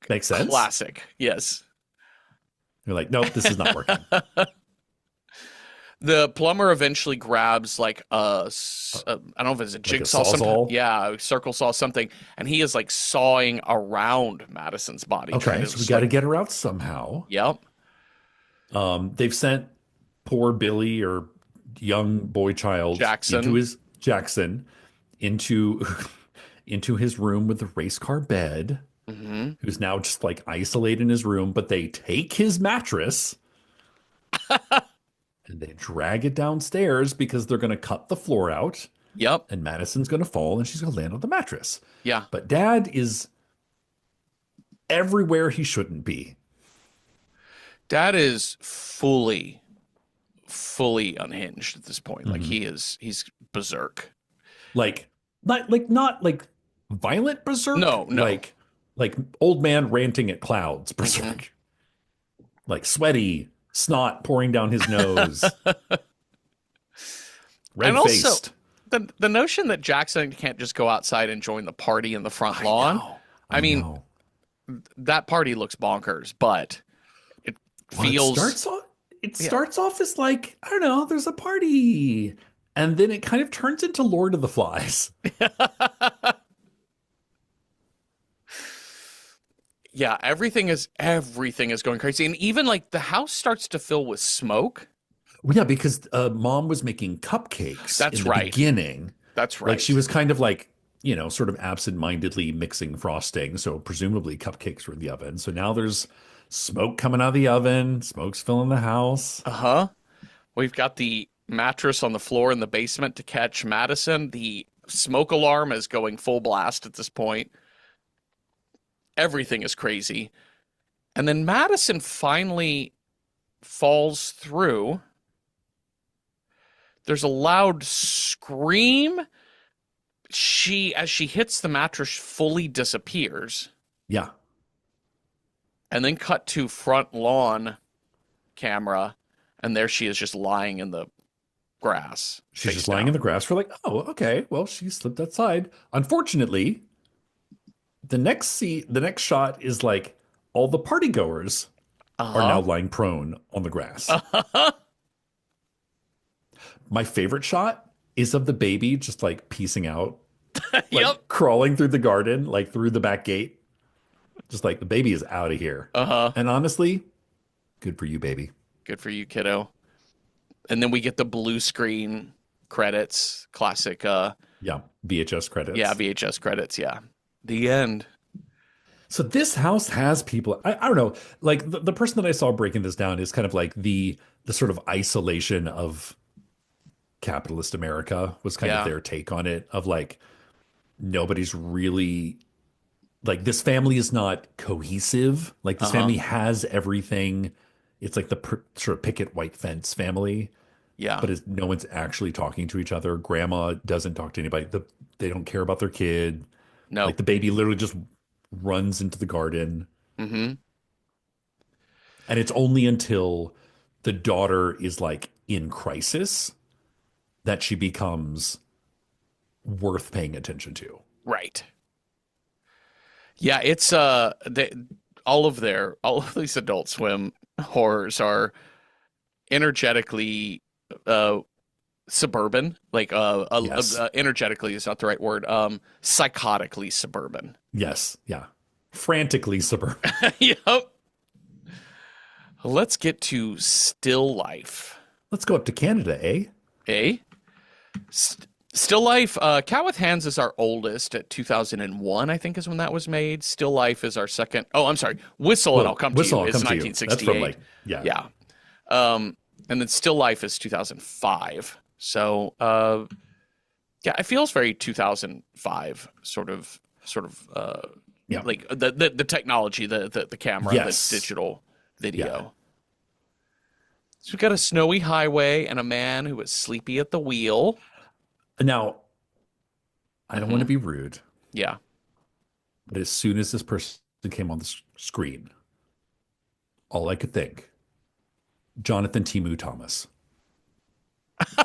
Makes sense. Classic. Yes. You're like, nope, this is not working. The plumber eventually grabs like Uh, I don't know if it's a like a jigsaw, some kind, sawzall. yeah, a circle saw something, and he is like sawing around Madison's body, trying Okay, to so we just got to like, get her out somehow. yep, They've sent poor Billy or young boy child into Jackson. his Jackson into into his room with the race car bed, Hmm. who's now just like isolated in his room, but they take his mattress and they drag it downstairs because they're going to cut the floor out Yep, and Madison's going to fall and she's going to land on the mattress. yeah. But dad is everywhere he shouldn't be. Dad is fully unhinged at this point. Like Mhm. he's berserk. Like not like violent berserk, No, no. like old man ranting at clouds Hmm. berserk. Like sweaty, snot pouring down his nose, And red also faced. the notion that Jackson can't just go outside and join the party in the front I lawn. know. I I mean, know. that party looks bonkers, but it Well, feels it yeah. starts off as like, I don't know, there's a party. And then it kind of turns into Lord of the Flies. Yeah, everything is going crazy. And even like the house starts to fill with smoke. Well, yeah, because mom was making cupcakes in That's the right. beginning. That's Like she right. was kind of like, sort of absent-mindedly mixing frosting. So presumably cupcakes were in the oven. So now there's smoke coming out of the oven, smoke's filling the house. Uh-huh. We've got the mattress on the floor in the basement to catch Madison. The smoke alarm is going full blast at this point. Everything is crazy. And then Madison finally falls through. There's a loud scream. As she hits the mattress, fully disappears. Yeah. And then cut to front lawn camera, and there she is just lying in the grass, She's face just lying in down. the grass. We're like, oh, okay. Well, she slipped outside. Unfortunately, the next shot is like all the party goers are now Uh-huh. lying prone on the grass. Uh-huh. My favorite shot is of the baby just like piecing out, Yep. like crawling through the garden, like through the back gate. Just like the baby is out of here. Uh-huh. And honestly, good for you, baby. Good for you, kiddo. And then we get the blue screen credits, classic Yeah, VHS yeah, credits. VHS credits, yeah. The end. So this house has people. I don't know. Like the person that I saw breaking this down is kind of like the sort of isolation of capitalist America was kind of Yeah. their take on it. Of like nobody's really like this family is not cohesive. Like this Uh-huh. family has everything. It's like the sort of picket white fence family, Yeah. but no one's actually talking to each other. Grandma doesn't talk to anybody. They don't care about their kid. Like No. the baby literally just runs into the garden. Mm-hmm. And it's only until the daughter is like in crisis that she becomes worth paying attention to. Right. Yeah, it's all of these Adult Swim horrors are energetically uh suburban. Like Yes. energetically is not the right word. Psychotically suburban. Yes. Yeah. Frantically suburban. Yep. Let's get to Still Life. Let's go up to Canada, eh? Eh? Still Life, Cat with Hands is our oldest at 2001, I think is when that was made. Still Life is our second. Oh, I'm sorry. Whistle and I'll Well, Come to whistle, You I'll is come to you. That's from 1968. like, yeah. Yeah. And then Still Life is 2005. So, yeah, it feels very 2005 Yeah. like the technology, the camera, the Yes. digital Yeah. video. So we got a snowy highway and a man who was sleepy at the wheel. Now, I don't want to Hmm. be rude, Yeah. but as soon as this person came on the screen, all I could think, Jonathan Timu Thomas. Because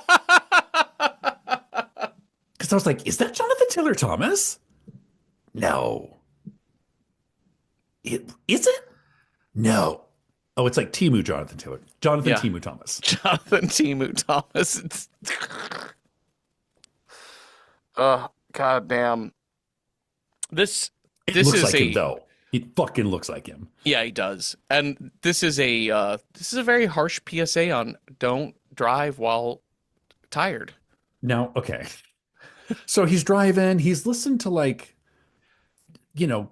I was like, is that Jonathan Taylor Thomas? No. Is it? No. Oh, it's like Timu Jonathan Taylor. Jonathan Yeah. Timu Thomas. Jonathan Timu Thomas. It's, goddamn. This It this looks is like him a though. It fucking looks like him. yeah, he does. And this is a very harsh PSA on don't drive while tired. Now, okay. So he's driving, he's listened to like,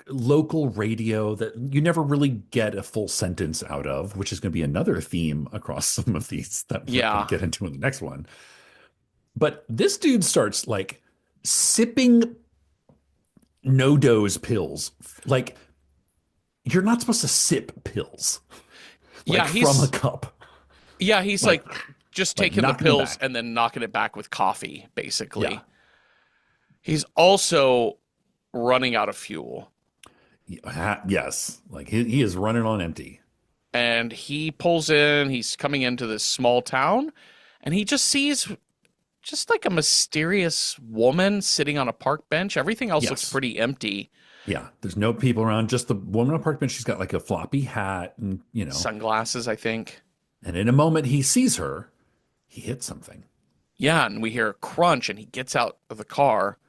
local radio that you never really get a full sentence out of, which is going to be another theme across some of these that we're going to Yeah. get into in the next one. But this dude starts like sipping no dose pills. Like, you're not supposed to sip pills Yeah, like from a cup, he's like like just like taking the knocking them pills back. and then knocking it back with coffee, Yeah. basically. He's also running out of fuel. Yes. Like he is running on empty. And he pulls in, he's coming into this small town, and he just sees just like a mysterious woman sitting on a park bench. Everything else looks Yes. pretty empty. Yeah. There's no people around, just the woman on the park bench. She's got like a floppy hat Sunglasses, I think. and in a moment he sees her, he hits something. Yeah, and we hear a crunch, and he gets out of the car,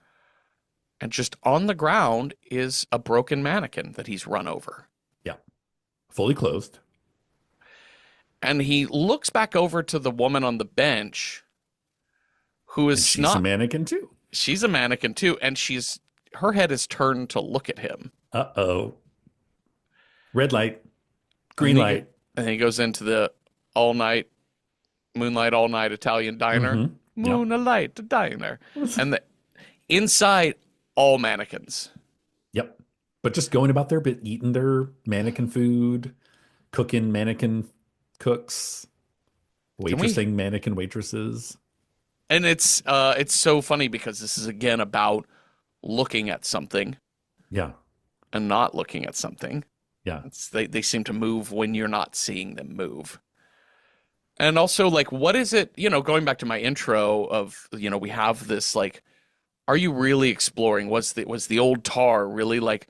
and just on the ground is a broken mannequin that he's run over. Yeah. Fully clothed. And he looks back over to the woman on the bench, who And is she's a not, mannequin too. she's a mannequin too, and her head is turned to look at him. Uh-oh. Red light, And green then light. and then he goes into the moonlight all night Italian diner. Mm-hmm. Yep. Moonlight diner. And inside, all mannequins. Yep. But just going about their bit, eating their mannequin food, cooking mannequin cooks, Can we? waitressing mannequin waitresses. And it's so funny because this is again about looking at something Yeah. and not looking at something. Yeah. They seem to move when you're not seeing them move. And also, like, what is it, going back to my intro of, we have this, like, are you really exploring? Was the old tar really, like,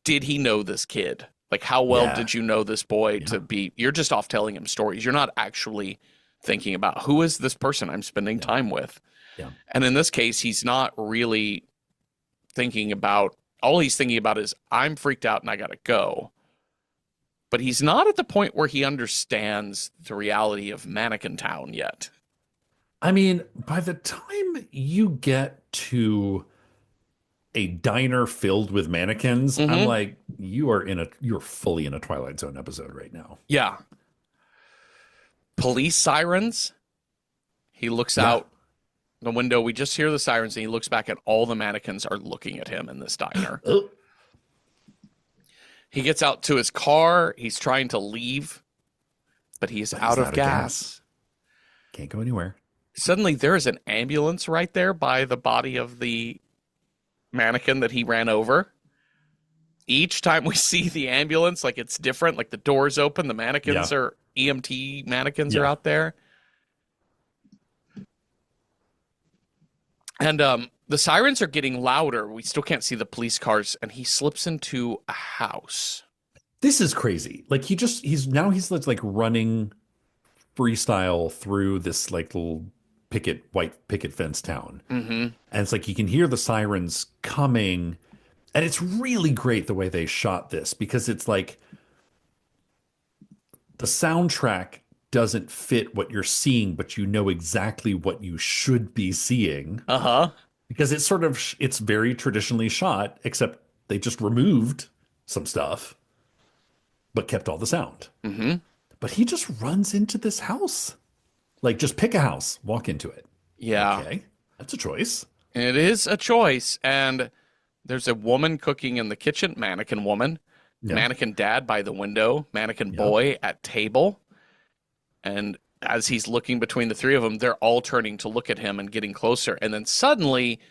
did he know this kid? Like, how well Yeah. did you know this boy Yeah. to be, you're just off telling him stories. You're not actually thinking about who is this person I'm spending time with. Yeah. And in this case, he's not really thinking about, all he's thinking about is, I'm freaked out and I gotta go. But he's not at the point where he understands the reality of Mannequin Town yet. I mean, by the time you get to a diner filled with mannequins, I'm Mhm. like, you're fully in a Twilight Zone episode right now. Yeah. Police sirens. He looks Yeah. out the window. We just hear the sirens, and he looks back, and all the mannequins are looking at him in this diner. Oh, He gets out to his car. He's trying to leave, but he's But out he's of out of gas. can't go anywhere. Suddenly, there is an ambulance right there by the body of the mannequin that he ran over. Each time we see the ambulance, like it's different. Like the doors open, the mannequins Yeah. are EMT mannequins are Yeah. out there. And the sirens are getting louder. We still can't see the police cars, and he slips into a house. This is crazy. Like he's like running freestyle through this like little white picket fence town. Mm-hmm. And it's like you can hear the sirens coming. And it's really great the way they shot this because it's like the soundtrack doesn't fit what you're seeing, but you know exactly what you should be seeing Uh-huh. because it's very traditionally shot, except they just removed some stuff, but kept all the sound. Mm-hmm. But he just runs into this house. Like, just pick a house, walk into it. Yeah. Okay, that's a choice. It is a choice. And there's a woman cooking in the kitchen, mannequin woman, Yeah. mannequin dad by the window, mannequin Yeah. boy at table. And as he's looking between the three of them, they're all turning to look at him and getting closer. And then suddenly,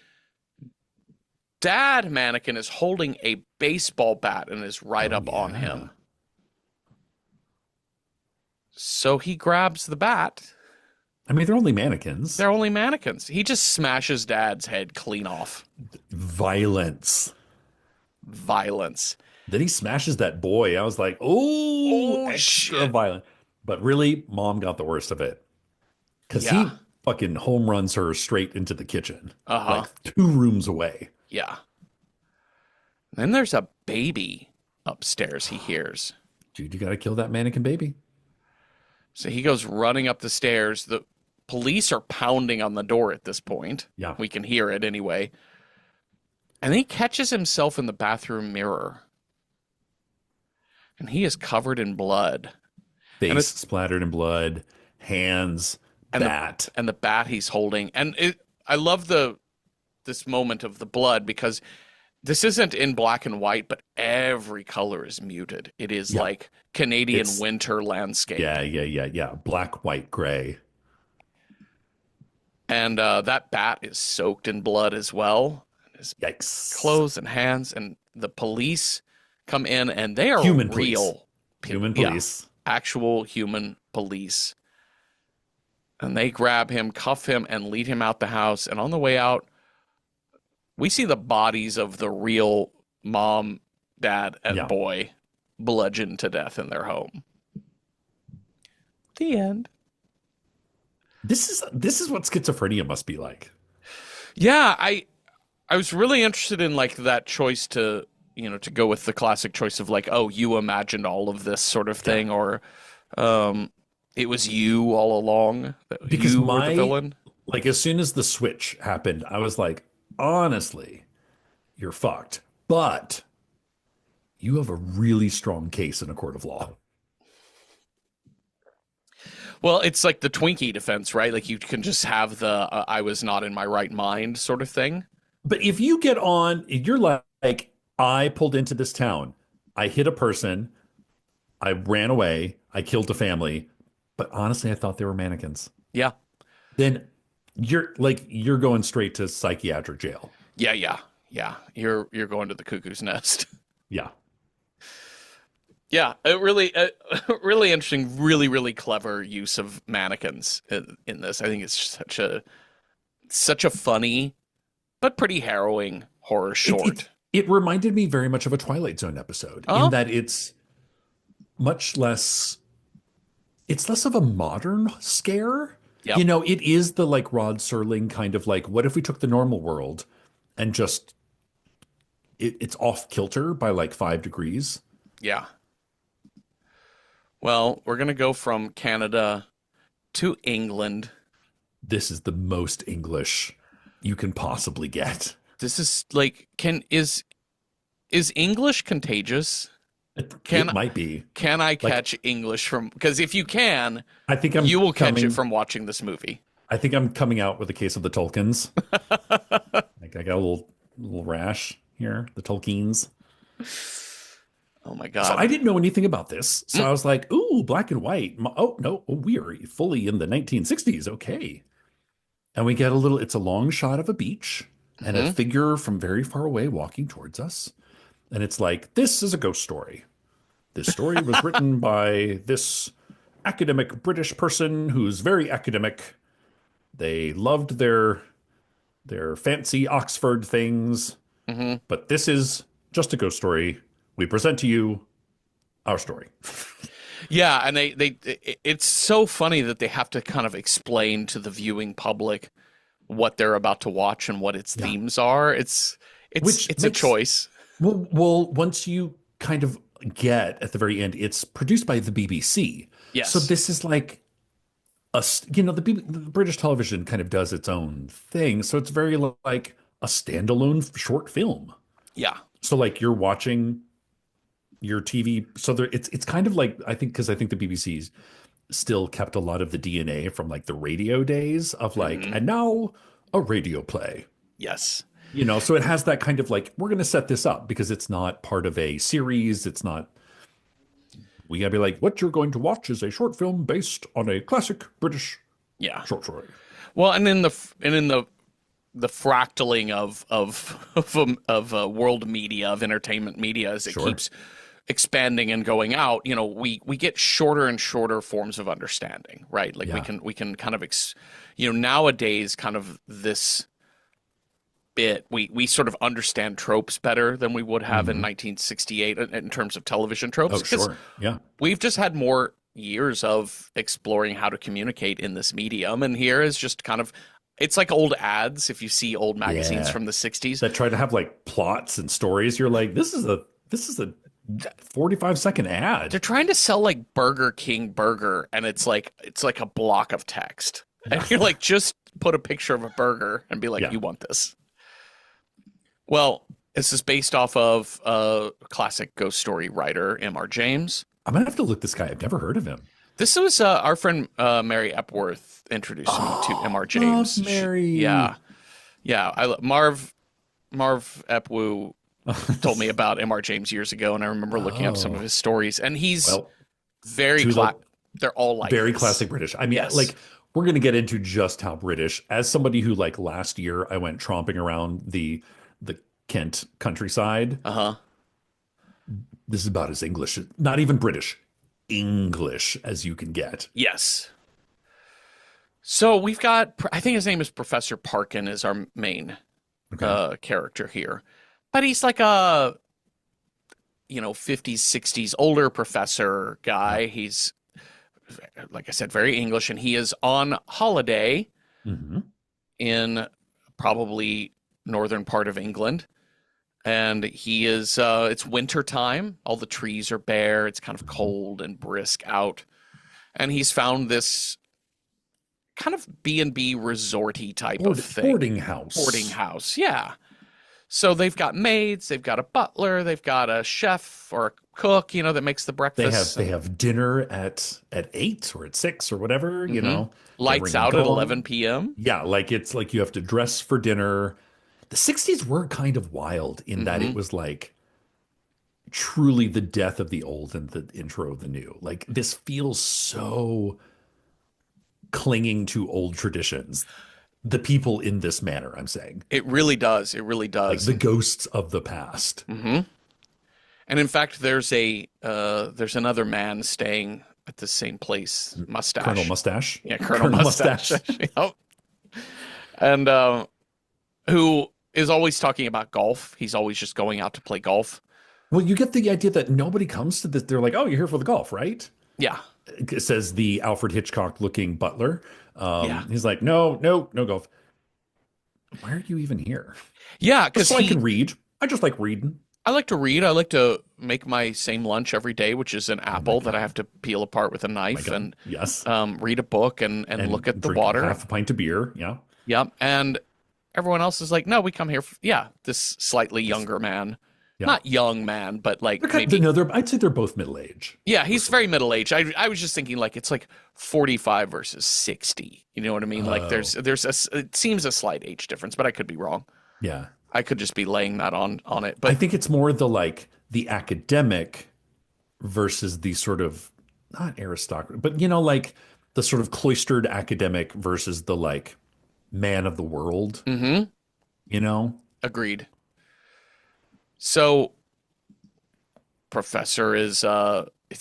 dad mannequin is holding a baseball bat and is right up on yeah. him. So he grabs the bat. I mean, they're only mannequins. They're only mannequins. He just smashes dad's head clean off. Violence. Violence. Then he smashes that boy. I was like, oh, Oh, extra shit. violent. But really, mom got the worst of it because Yeah. he fucking home runs her straight into the kitchen, Uh-huh. like 2 rooms away. Yeah. Then there's a baby upstairs he hears. Dude, you got to kill that mannequin baby. So he goes running up the stairs. The police are pounding on the door at this point. Yeah. We can hear it anyway. And he catches himself in the bathroom mirror. And he is covered in blood. And Face splattered in blood, hands, and bat. the bat he's holding. And I love this moment of the blood because this isn't in black and white, but every color is muted. It is Yeah. like Canadian It's winter landscape. yeah. Black, white, gray. And that bat is soaked in blood as well. His Yikes. clothes and hands, and the police come in, and they are Human real Human yeah, police. actual human police. And they grab him, cuff him, and lead him out the house. And on the way out, we see the bodies of the real mom, dad, and Yeah. boy bludgeoned to death in their home. The end. This is what schizophrenia must be like. Yeah, I was really interested in like that choice to, to go with the classic choice of like, oh, you imagined all of this sort of thing, or it was you all along. That Because you were the villain. like as soon as the switch happened, I was like, honestly, you're fucked. But you have a really strong case in a court of law. Well, it's like the Twinkie defense, right? Like you can just have the I was not in my right mind sort of thing. But if you get on, if you're like, I pulled into this town, I hit a person, I ran away, I killed a family, but honestly, I thought they were mannequins. Yeah. Then you're going straight to psychiatric jail. Yeah. You're going to the cuckoo's nest. Yeah. Yeah, it really, really interesting, really, really clever use of mannequins in this. I think it's such a funny, but pretty harrowing horror short. It reminded me very much of a Twilight Zone episode in that it's much less, it's less of a modern scare. Yep. It is the like Rod Serling kind of like, what if we took the normal world and just, it's off kilter by like 5 degrees. Yeah. Well, we're going to go from Canada to England. This is the most English you can possibly get. This is like, is English contagious? It might be. Can I catch English from, because if you can, I think you will catch it from watching this movie. I think I'm coming out with a case of the Tolkiens. Like I got a little rash here, the Tolkiens. Oh my God. So I didn't know anything about this. So I was like, ooh, black and white. Oh, no, we are fully in the 1960s. Okay. And we get it's a long shot of a beach and a figure from very far away walking towards us. And it's like, this is a ghost story. This story was written by this academic British person who's very academic. They loved their fancy Oxford things. But this is just a ghost story. We present to you our story. Yeah, and it's so funny that they have to kind of explain to the viewing public what they're about to watch and what its themes are. It's a choice. Well, once you kind of get at the very end, it's produced by the BBC. Yes. So this is like the British television kind of does its own thing. So it's very like a standalone short film. Yeah. So like you're watching your TV. So it's kind of like, I think the BBC's still kept a lot of the DNA from like the radio days of like, and now a radio play. Yes. So it has that kind of like, we're going to set this up because it's not part of a series. It's not, we gotta be like, what you're going to watch is a short film based on a classic British short story. Well, and in the fractaling of world media, of entertainment media, as it keeps expanding and going out, we get shorter and shorter forms of understanding, right? Like we can kind of nowadays kind of this bit. We sort of understand tropes better than we would have in Hmm. 1968 in terms of television tropes Oh, because sure. Yeah. we've just had more years of exploring how to communicate in this medium. And here is just kind of, it's like old ads. If you see old magazines Yeah. from the 60s, That try to have like plots and stories. You're like, this is a 45-second they're ad. trying to sell like Burger King burger, and it's like a block of text. Yeah. And you're like, just put a picture of a burger and be like, Yeah. you want this. Well, this is based off of a classic ghost story writer, M.R. James. I'm gonna have to look this guy. I've never heard of him. This was our friend Mary Epworth introduced me to Oh, M.R. love James. Yeah, Mary. yeah. Marv Epwu told me about M.R. James years ago, and I remember looking up some of Oh, his stories. And he's well, very to the they're all like very this. classic British. I mean, Yes. like we're gonna get into just how British. As somebody who like last year I went tromping around the Kent countryside. Uh-huh. This is about as English, not even British, English as you can get. Yes. So we've got, I think his name is Professor Parkin is our main Okay. character here. But he's like a, 50s, 60s older professor Yeah. guy. He's, like I said, very English, and he is on holiday Hmm. in probably northern part of England. And he is, it's winter time. All the trees are bare. It's kind of Hmm. cold and brisk out. And he's found this kind of B&B resorty type of thing. Boarding Boarding house. house. Yeah. So they've got maids, they've got a butler, they've got a chef or a cook, that makes the They have breakfast. they And have dinner at 8 or at 6 or whatever, hmm They lights ring a out at gong. 11 p.m. Yeah, like it's like you have to dress for dinner. The 60s were kind of wild in that it Hmm was like truly the death of the old and the intro of the new. Like this feels so clinging to old traditions. The people in this manner, I'm saying, It really does. It really like does. the ghosts of the past. Hmm And in fact, there's another man staying at the same place, Colonel Mustache. Mustache. Yeah, Colonel Colonel Mustache. Mustache. Yep. And who is always talking about golf. He's always just going out to play golf. Well, you get the idea that nobody comes to this. They're like, oh, you're here for the golf, right? Yeah. Says the Alfred Hitchcock looking butler. Yeah. He's like, no, no, no golf. Why are you even here? Yeah, Just because so I can read. I just like reading. I like to read. I like to make my same lunch every day, which is an Oh my apple that I God. have to peel apart with a Oh my knife God. and Yes. read a book and And look at the drink water. half a pint of beer. Yeah. Yep. And everyone else is like, no, we come here. Yeah, this slightly Yes. younger man. Yeah. Not young man, but like They're kind of, maybe. no, I'd say they're both middle age. Yeah, he's very middle aged. I was just thinking like it's like 45 versus 60. You know what I mean? Like Oh, it seems a slight age difference, but I could be wrong. yeah. I could just be laying that on it. I But think it's more the academic versus the sort of not aristocracy, but like the sort of cloistered academic versus the like man of the world, mhm, you know? agreed. So Professor is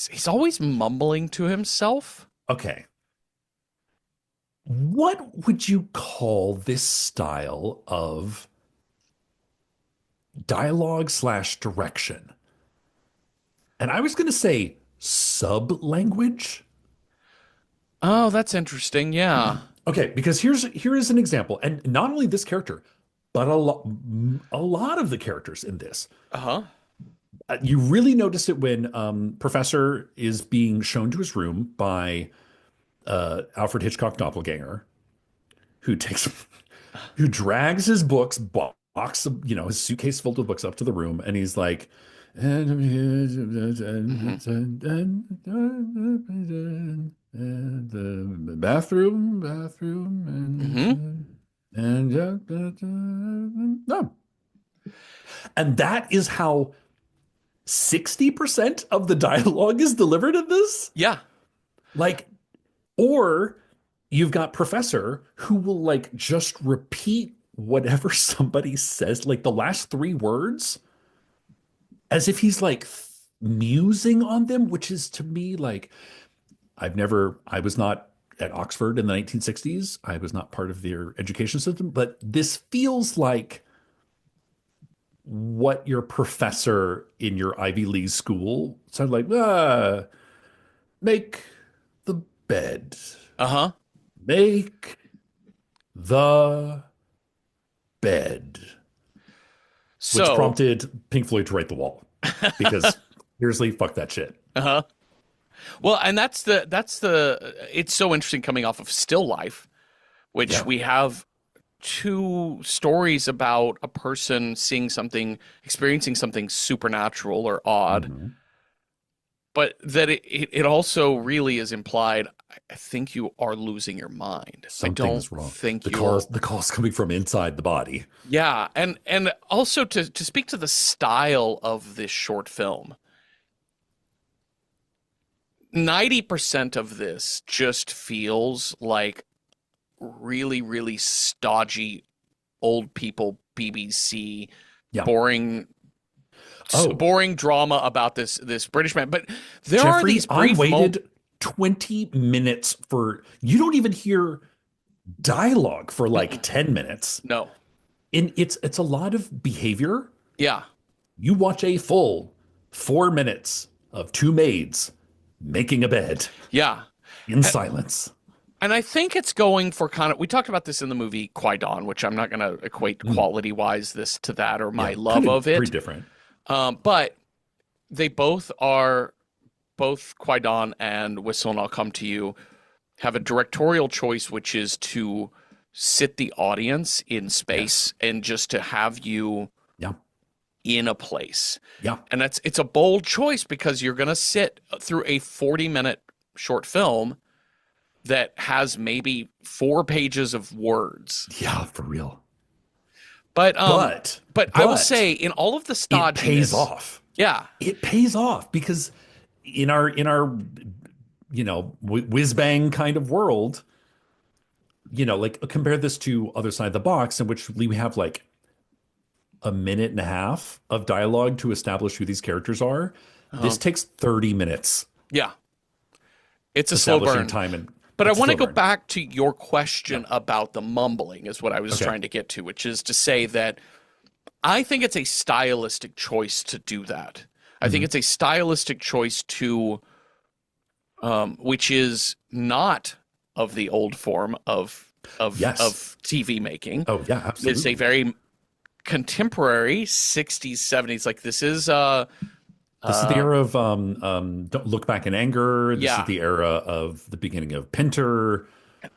he's always mumbling to himself. Okay. What would you call this style of dialogue slash direction? And I was going to say sub language. Oh, that's interesting. Yeah. Okay, because here is an example, and not only this character, but a lot of the characters in this. Uh-huh. You really notice it when Professor is being shown to his room by Alfred Hitchcock doppelganger, who takes who drags his box of, his suitcase filled with books up to the room, and he's like, Hmm and the bathroom, hmm no. And that is how 60% of the dialogue is delivered in this. Yeah. Like, or you've got Professor who will like just repeat whatever somebody says, like the last three words, as if he's like musing on them, which is to me like, I was not at Oxford in the 1960s. I was not part of their education system, but this feels like what your professor in your Ivy League school said, like, make the bed, Uh-huh. make the bed, which So, prompted Pink Floyd to write The Wall because seriously, fuck that shit. uh-huh. Well, and that's the it's so interesting coming off of Still Life, which Yeah. we have two stories about a person seeing something, experiencing something supernatural or odd, Mhm. but that it also really is implied. I think you are losing your mind. I Something don't is wrong. think you'll. The call's coming from inside the body. Yeah, and also to speak to the style of this short film, 90% of this just feels like really, really stodgy old people BBC Yeah. boring Oh, boring drama about this British man. But there are Jeffrey, these I brief moments. waited 20 minutes for you don't even hear dialogue for like 10 minutes. No. And it's a lot of behavior. Yeah. You watch a full 4 minutes of two maids making a bed Yeah. in And, silence. and I think it's going for kind of, we talked about this in the movie Qui-Gon, which I'm not going to equate Mm, quality wise this to that or my yeah, kind love of of pretty it. different. But they both are, both Qui-Gon and Whistle and I'll Come to You have a directorial choice, which is to sit the audience in Yes. space and just to have you Yeah. in a place. Yeah. And it's a bold choice because you're going to sit through a 40-minute short film that has maybe 4 pages of words. Yeah, for real. But But but I will but say in all of the it pays stodginess, off. yeah, It pays off because in our whiz bang kind of world, like compare this to Other Side of the Box, in which we have like a minute and a half of dialogue to establish who these characters are. uh, This takes 30 minutes yeah, it's a slow establishing burn. time, and But I it's a want to slow go burn. back to your Yeah. question about the mumbling, is what I was Okay. trying to get to, which is to say that I think it's a stylistic choice to do that. I think Hmm. it's a stylistic choice to, which is not of the old form Yes. of TV making. Oh, yeah, It's a absolutely. very contemporary 60s, 70s. Like this is This is the uh era of Don't Look Back in Anger. This is yeah. the era of the beginning of Pinter.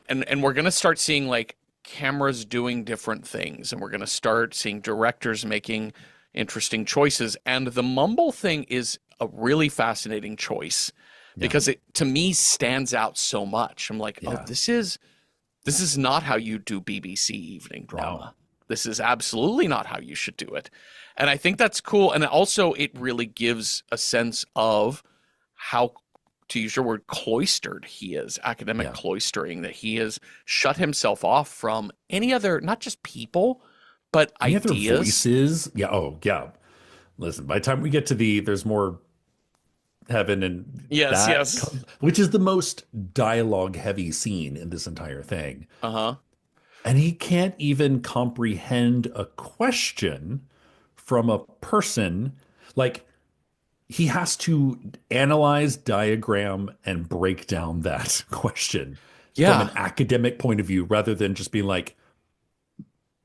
And we're gonna start seeing like cameras doing different things, and we're gonna start seeing directors making interesting choices. And the mumble thing is a really fascinating choice Yeah. because it to me stands out so much. I'm like, oh, Yeah. this is not how you do BBC evening No. drama. This is absolutely not how you should do it. And I think that's cool. And also it really gives a sense of how, to use your word, cloistered he is, academic Yeah. cloistering, that he has shut himself off from any other, not just people, but Any other ideas. voices? Yeah. Oh, yeah. Listen, by the time we get to there's more heaven and Yes, yes. which is the most dialogue heavy scene in this entire thing. Uh-huh. And he can't even comprehend a question from a person. Like he has to analyze, diagram, and break down that question from Yeah. an academic point of view rather than just being like,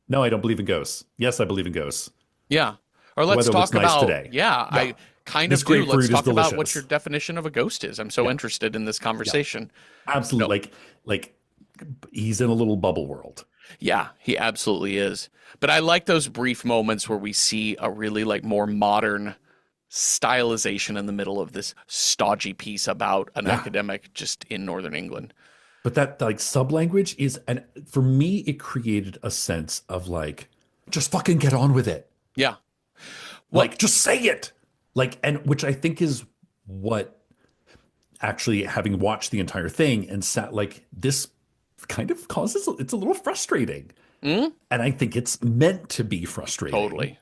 no, I don't believe in ghosts. Yes, I believe in ghosts. Yeah. Or The let's weather looks talk nice about, today. yeah, Yeah. I kind This of do. Let's grapefruit is talk about what your delicious. definition of a ghost is. I'm so Yeah. interested in this Yeah. conversation. No. Absolutely. Like he's in a little bubble world. Yeah, he absolutely is. But I like those brief moments where we see a really like more modern stylization in the middle of this stodgy piece about an Yeah. academic just in Northern England. But that like sub language is, and for me, it created a sense of like, just fucking get on with it. Yeah. Well, Like, just say it. Like, and which I think is what actually having watched the entire thing and sat like this kind of causes it's a little frustrating. mm, And I think it's meant to be frustrating. totally.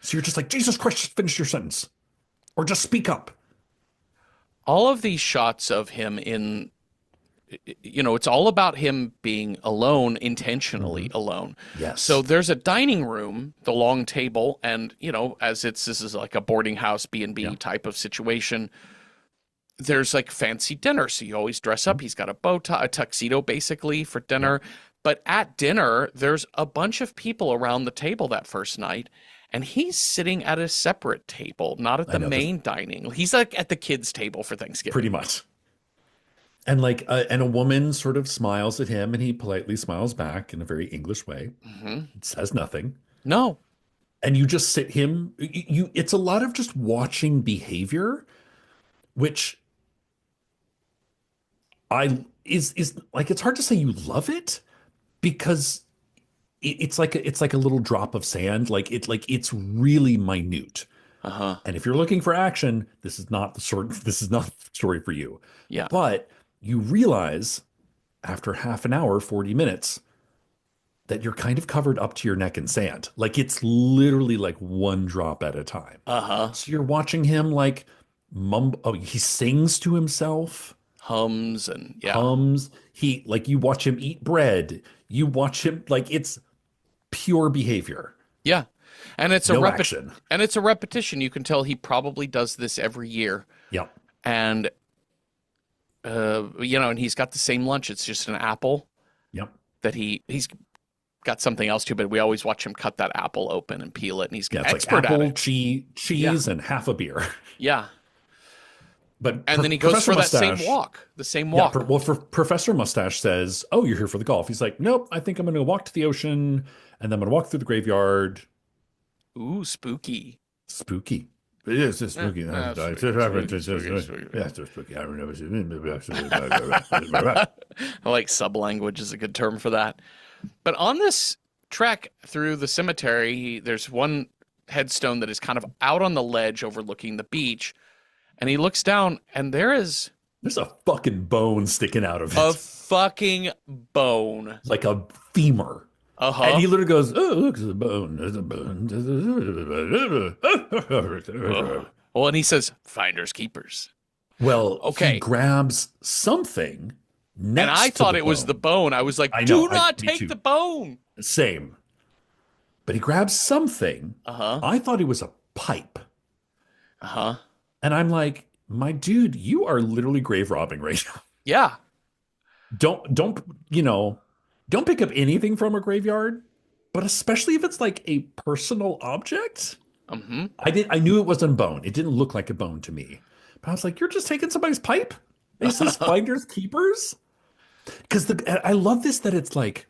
So you're just like, Jesus Christ, just finish your sentence. Or just speak up. All of these shots of him it's all about him being alone, intentionally Hmm. alone. So Yes. there's a dining room, the long table, and as this is like a boarding house B&B Yeah. type of situation, there's like fancy dinner. So you always dress up. He's got a bow tie, a tuxedo basically for Yeah. dinner. But at dinner, there's a bunch of people around the table that first night, and he's sitting at a separate table, not at I the know this main dining. He's like at the kids' table for pretty Thanksgiving. much. And like, and a woman sort of smiles at him, and he politely smiles back in a very English way. Hmm. Says nothing. No. And you just sit him. It's a lot of just watching behavior, which I is like it's hard to say you love it because it's like a little drop of sand. It's really minute. Uh-huh. And if you're looking for action, this is not the sort. This is not the story for you. Yeah. But you realize after half an hour, 40 minutes, that you're kind of covered up to your neck in sand. Like it's literally like one drop at a time. Uh-huh. So you're watching him like mumble. Oh, he sings to himself, Hums and yeah. hums. He like you watch him eat bread. You watch him like it's pure behavior, Yeah. And it's a no repet action. and it's a repetition. You can tell he probably does this every year. Yep. And and he's got the same lunch. It's just an apple Yep. that he's got something else too, but we always watch him cut that apple open and peel it, and he's Yeah, it's like expert at apple, it. Yeah. cheese, and half a beer. Yeah. But And then he goes Professor for that same Mustache, walk. The same yeah, walk. well, for Professor Mustache says, "Oh, you're here for the golf." He's like, "Nope, I think I'm going to walk to the ocean, and then I'm going to walk through the graveyard." Ooh, spooky. Spooky. It is just Eh, spooky. eh, Yeah, spooky, spooky, spooky, spooky. it's so spooky. I remember. I like sublanguage is a good term for that. But on this trek through the cemetery, there's one headstone that is kind of out on the ledge overlooking the beach, and he looks down, and there is There's a fucking bone sticking out of a it, fucking bone. like a femur. And Uh-huh. he literally goes, "Oh, look, there's a bone. There's a bone." Ugh. Well, and he says, finders keepers. Well, he Okay. grabs something And I next to thought the it was the bone. bone. I was like, I know, do not me take too. the bone. Same. But he grabs something. Uh-huh. I thought it was a pipe. Uh-huh. And I'm like, my dude, you are literally grave robbing right now. Yeah. Don't pick up anything from a graveyard, but especially if it's like a personal object. Mm-hmm. I knew it wasn't bone. It didn't look like a bone to me. But I was like, you're just taking somebody's pipe? And he says finders keepers? Because I love this that it's like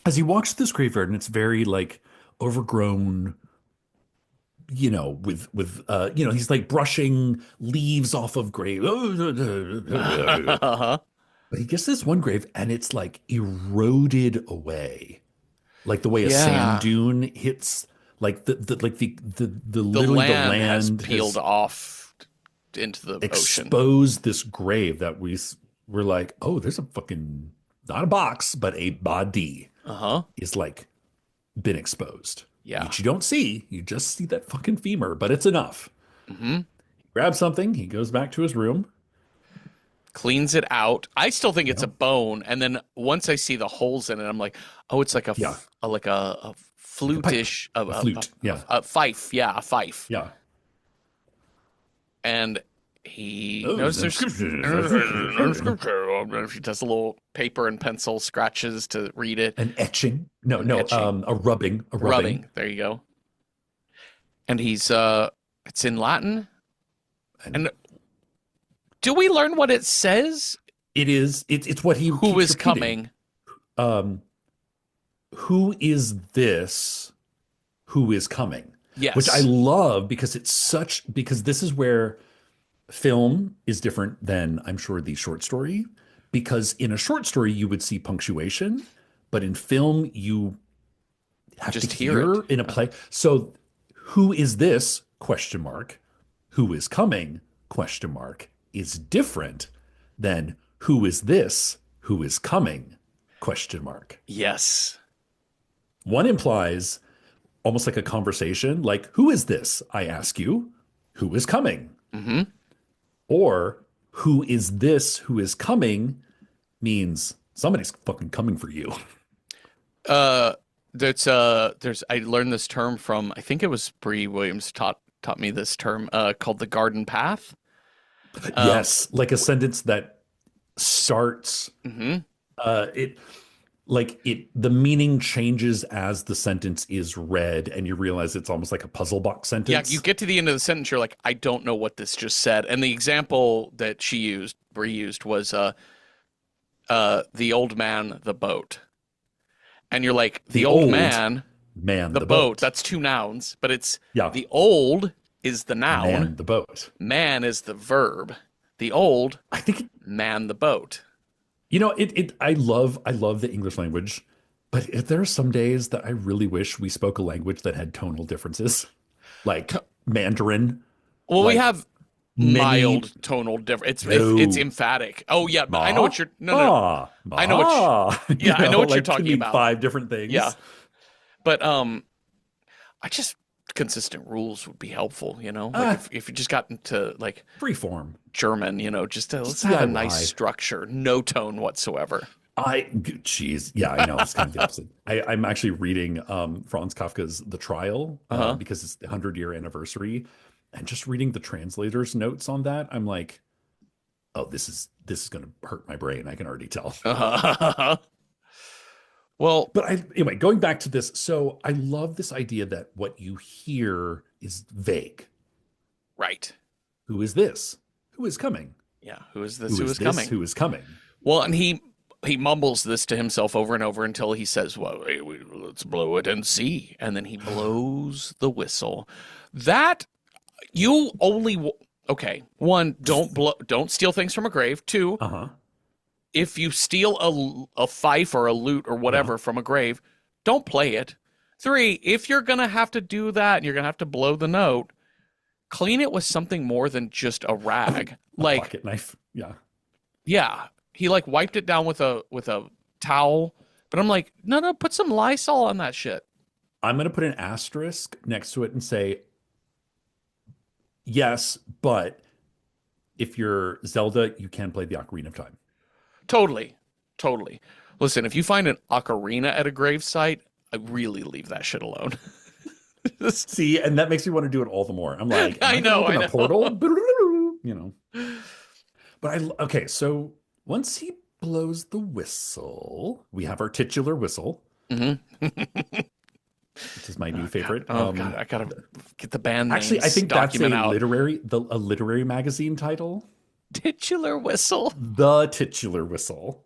as he walks through this graveyard and it's very like overgrown, he's like brushing leaves off of grave. Uh-huh. But he gets this one grave and it's like eroded away. Like the way a sand Yeah. dune hits like the The literally the land has land peeled has off into the ocean. exposed this grave that were like, oh, there's a fucking not a box, but a body Uh-huh. is like been exposed. Yeah. Which you don't see. You just see that fucking femur, but it's enough. Mm-hmm. He grabs something, he goes back to his room. Cleans it out. I still think it's Yeah. a bone, and then once I see the holes in it, I'm like, oh, it's like Yeah. a flute-ish, A flute. Yeah. a fife. Yeah, a fife. Yeah. And he Oh, knows the there's scripture. he does a little paper and pencil scratches to read it. An etching. No, An no, etching. a rubbing. A rubbing. Rubbing. There you go. And he's it's in Latin. And do we learn what it says? It's what he Who keeps is repeating. coming? Who is this who is coming? Yes. Which I love because because this is where film is different than I'm sure the short story. Because in a short story you would see punctuation, but in film you have Just to hear hear it. in a play. So who is this question mark? Who is coming question mark is different than who is this who is coming question mark. Yes. One implies almost like a conversation, like, who is this? I ask you, who is coming? Mm-hmm. Or who is this who is coming means somebody's fucking coming for you. Uh, there's I learned this term from, I think it was Bree Williams taught me this term called the garden path. Um, Yes, like a sentence that starts mhm. it like it the meaning changes as the sentence is read and you realize it's almost like a puzzle box Yeah, you sentence. get to the end of the sentence, you're like, I don't know what this just said. And the example that Bree used was the old man, the boat. And you're like, the The old old man, man the the boat, boat. that's two nouns, but it's Yeah, the old is the noun, man the boat. man is the verb. The old I think man the boat. I love the English language, but if there are some days that I really wish we spoke a language that had tonal differences, like Mandarin, Well, we like have many mild tonal difference. It's no emphatic. Oh yeah, but I know ma what you're. No, no, no. I know what. ma, Yeah, I know what you're like can talking mean about. five different Yeah, things. but I just consistent rules would be helpul. Like Uh, if you just got into like free form, German, just just let's have a nice DIY. structure, no tone whatsoever. Geez, yeah, I know it's kind of the opposite. I'm actually reading Franz Kafka's The Trial Uh-huh. because it's the 100-year anniversary, and just reading the translator's notes on that, I'm like, oh, this is going to hurt my brain. I can already tell. Uh-huh. Well, But anyway, going back to this, so I love this idea that what you hear is vague. right. Who is this? Who is coming? Yeah. Who is this? Who Who is is this? coming? Who is coming? Well, and he mumbles this to himself over and over until he says, "Well, hey, let's blow it and see." And then he blows the whistle. That you only okay. One, don't steal things from a grave. Two, Uh-huh. if you steal a fife or a lute or Uh-huh. whatever from a grave, don't play it. Three, if you're gonna have to do that and you're gonna have to blow the note, clean it with something more than just a rag. A Like, pocket knife. Yeah. yeah, he like wiped it down with a towel, but I'm like, no, no, put some Lysol on that shit. I'm going to put an asterisk next to it and say, yes, but if you're Zelda, you can play the Ocarina of Time. Totally, totally. Listen, if you find an ocarina at a gravesite, I really leave that shit alone. See, and that makes me want to do it all the more. I'm like, am I I going to know, open I a portal? know. But okay, so once he blows the whistle, we have our titular whistle, Hmm. which is my new Oh God, favorite. oh God, I gotta get the band Actually, I names think that's document out. a literary magazine title. Titular whistle. The titular whistle.com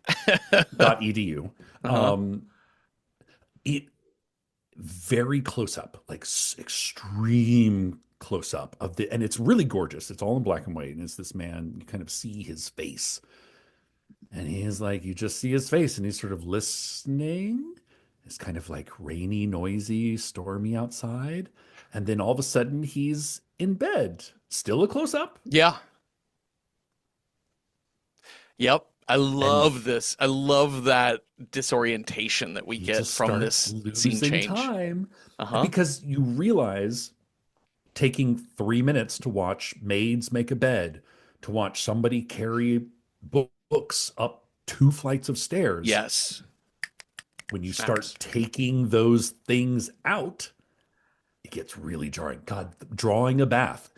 .edu. Uh-huh. It very close up, like extreme close up of and it's really gorgeous. It's all in black and white, and it's this man. You kind of see his face, and he's like, you just see his face, and he's sort of listening. It's kind of like rainy, noisy, stormy outside, and then all of a sudden he's in bed. Still a close up, Yeah. Yep. I and love this. I love that disorientation that we he get just from starts this scene losing change. time Uh-huh. because you realize taking 3 minutes to watch maids make a bed, to watch somebody carry books up 2 flights of stairs. Yes. When you start Snaps. taking those things out, it gets really jarring. God, drawing a bath,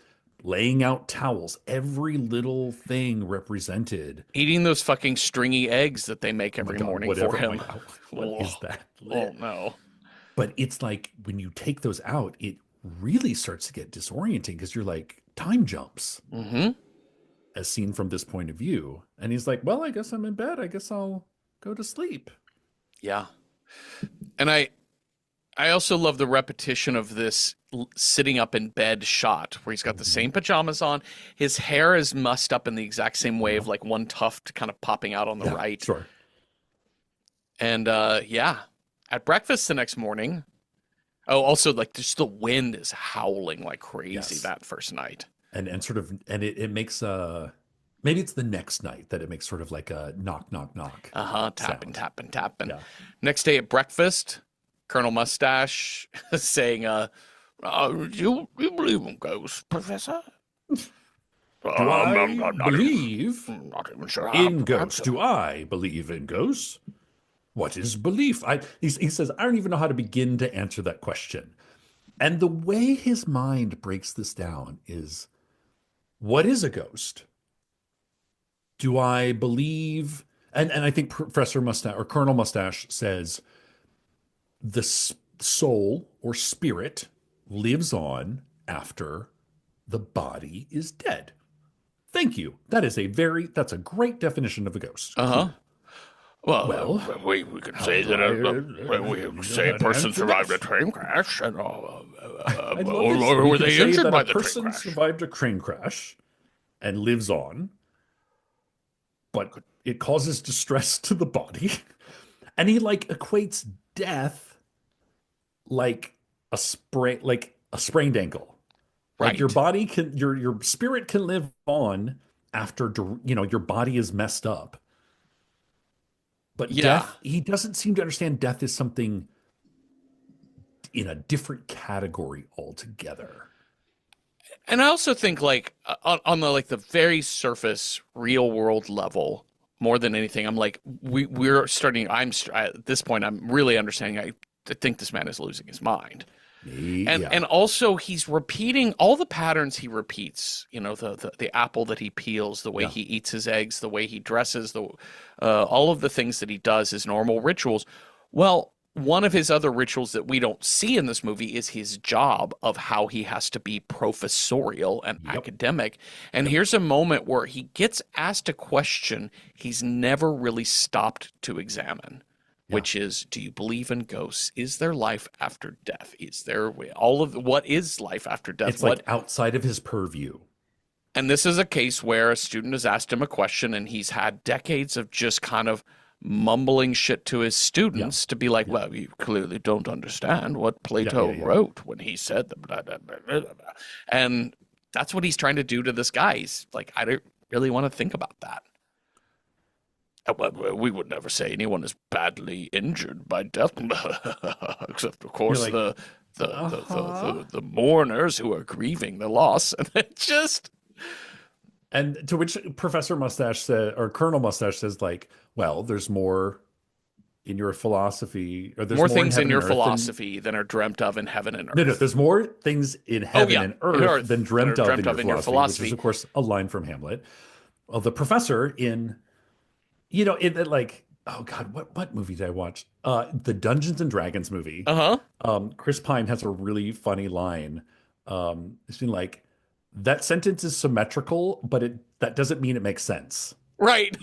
laying out towels, every little thing represented. Eating those fucking stringy eggs that they make Oh my every God, morning for whatever. him. What Oh, is that? oh no. But it's like when you take those out, it really starts to get disorienting because you're like, time jumps Mm-hmm. as seen from this point of view. And he's like, well, I guess I'm in bed. I guess I'll go to sleep. Yeah. And I also love the repetition of this sitting up in bed shot where he's got the Mhm. same pajamas on. His hair is mussed up in the exact same way Yeah. of like one tuft kind of popping out on the Yeah, right. sure. And yeah, at breakfast the next morning. Oh, also like just the wind is howling like crazy Yes. that first night. And sort of, and it makes maybe it's the next night that it makes sort of like a knock, knock, knock Uh-huh, tapping, sound. tapping, tapping. Yeah. Next day at breakfast, Colonel Mustache saying, you believe in ghosts, Professor? Do I believe I'm not even sure how in to ghosts? answer. Do I believe in ghosts? What is belief? He says, I don't even know how to begin to answer that question. And the way his mind breaks this down is, what is a ghost? Do I believe? And I think Professor Mustache or Colonel Mustache says the soul or spirit lives on after the body is dead. Thank you. That's a great definition of a ghost. Uh-huh. Cool. Well, Well, we could how say do that I we know say a how to person answer survived a this? train crash, and I love this. or We were can they say injured that a by the train person crash? survived a train crash and lives on, but it causes distress to the body. And he like equates death like like a sprained ankle. Like your Right. body can your spirit can live on after your body is messed up. But Yeah. death, he doesn't seem to understand death is something in a different category altogether. And I also think like on the like the very surface real world level, more than anything, I'm like we're starting. At this point, I'm really understanding. I think this man is losing his mind. Yeah. And also he's repeating all the patterns he repeats. You know, the apple that he peels, the way Yeah. he eats his eggs, the way he dresses, the all of the things that he does, his normal rituals. Well, one of his other rituals that we don't see in this movie is his job of how he has to be professorial and Yep. academic. And Yep. here's a moment where he gets asked a question he's never really stopped to examine, Yeah. which is, do you believe in ghosts? Is there life after death? Is there all of what is life after death? It's like outside of his purview. And this is a case where a student has asked him a question and he's had decades of just kind of mumbling shit to his Yeah. students to be like, Yeah. well, you clearly don't understand what Yeah. Plato Yeah. Yeah. wrote when he said the blah, blah, blah, blah, blah. And that's what he's trying to do to this guy. He's like, I don't really want to think about that. Well, we would never say anyone is badly injured by death, except of You're course like, the mourners who are grieving the loss, and it just and to which Professor Mustache said, or Colonel Mustache says, like, well, there's more in your philosophy, or there's more more in things in heaven your and earth than philosophy than are dreamt of in heaven and no, no, earth. there's more things in Oh heaven yeah, and in earth than that are dreamt of dreamt in of in your your philosophy, which is, philosophy. of course, a line from Hamlet. Well, the professor in, like, oh God, what movie did I watch? The Dungeons and Dragons movie. Uh-huh. Chris Pine has a really funny line. It's been like, that sentence is symmetrical, but that doesn't mean it makes sense. Right.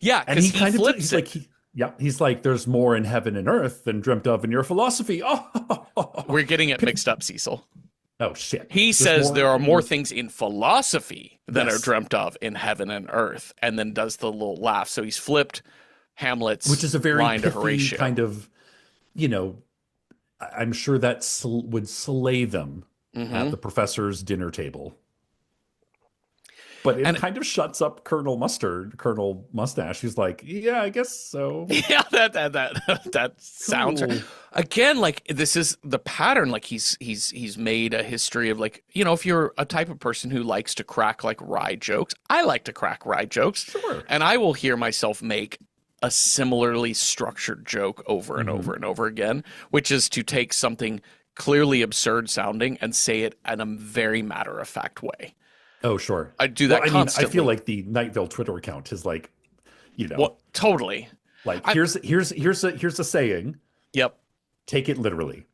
Yeah, And because he he kind of, flips he's like, it. he's like, there's more in heaven and earth than dreamt of in your philosophy. Oh, We're getting it mixed up, Cecil. oh shit. He There's says more there are in more your, things in philosophy than are yes, dreamt of in heaven and earth, and then does the little laugh. So he's flipped which Hamlet's is a very line to pithy Horatio. kind of, you know, I'm sure that would slay them at Hmm. the professor's dinner table. But it And kind of shuts up Colonel Mustache. He's like, yeah, I guess so. yeah, that sounds right. Cool. Again, like this is the pattern. Like he's made a history of like, you know, if you're a type of person who likes to crack like wry jokes, I like to crack wry jokes, Sure. and I will hear myself make a similarly structured joke over and Hmm. over and over again, which is to take something clearly absurd sounding and say it in a very matter of fact way. Oh, sure. I do Well, that I mean, I feel constantly. like the Night Vale Twitter account is like, you know, Well, totally. like I here's a saying. Yep. Take it literally.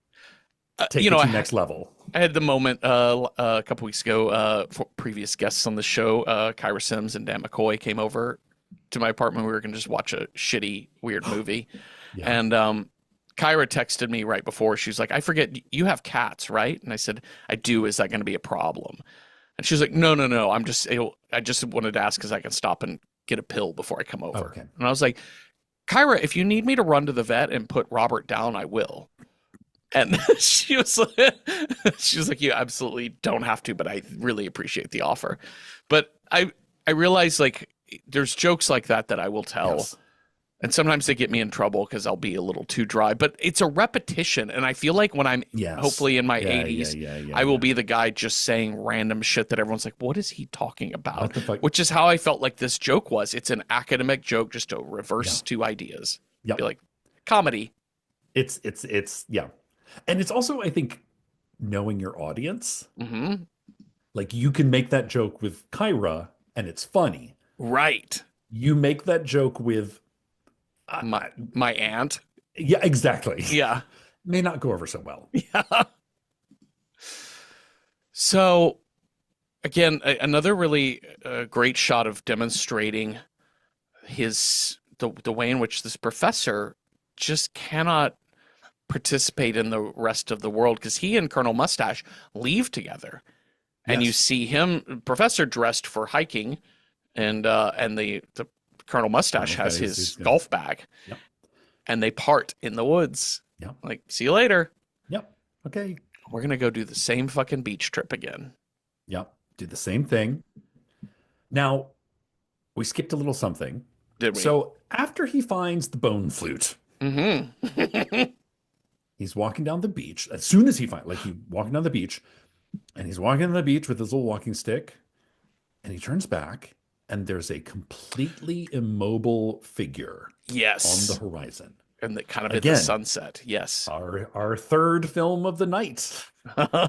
Take You it know, to next level. I had the moment a couple weeks ago. For previous guests on the show, Kyra Sims and Dan McCoy came over to my apartment. We were going to just watch a shitty, weird movie, Yeah. and Kyra texted me right before. She was like, "I forget you have cats, right?" And I said, "I do. Is that going to be a problem?" And she was like, "No, no, no. I just wanted to ask because I can stop and get a pill before I come Oh, over." okay. And I was like, "Kyra, if you need me to run to the vet and put Robert down, I will." And she was like, "You absolutely don't have to, but I really appreciate the offer." But I realize like there's jokes like that that I will tell, Yes. And sometimes they get me in trouble because I'll be a little too dry, but it's a repetition. And I feel like when I'm Yes. hopefully in my Yeah, yeah, 80s, yeah, yeah, I will yeah. be the guy just saying random shit that everyone's like, what is he talking about? What the fuck? Which is how I felt like this joke was. It's an academic joke, just to Yeah. reverse two ideas. Be Yep. like, comedy. It's yeah. And it's also, I think, knowing your audience. Hmm. Like you can make that joke with Kyra and it's funny. Right. You make that joke with My my aunt. yeah, exactly. Yeah. May not go over so well. Yeah. So again, another really great shot of demonstrating the way in which this professor just cannot participate in the rest of the world because he and Colonel Mustache leave together, and you Yes. see him, professor, dressed for hiking, and the Colonel Mustache Colonel's got has his good. golf bag, Yep. and they part in the woods. Yep. Like, see you later. Yep. Okay. We're gonna go do the same fucking beach trip again. Yep. Do the same thing. Now, we skipped a little something. Did we? So after he finds the bone flute, Mm-hmm. he's walking down the beach. As soon as he finds, like, he's walking down the beach, and he's walking on the beach with his little walking stick, and he turns back, and there's a completely immobile figure on the Yes. horizon. And the kind of at the Again, sunset. Yes. our third film of the night.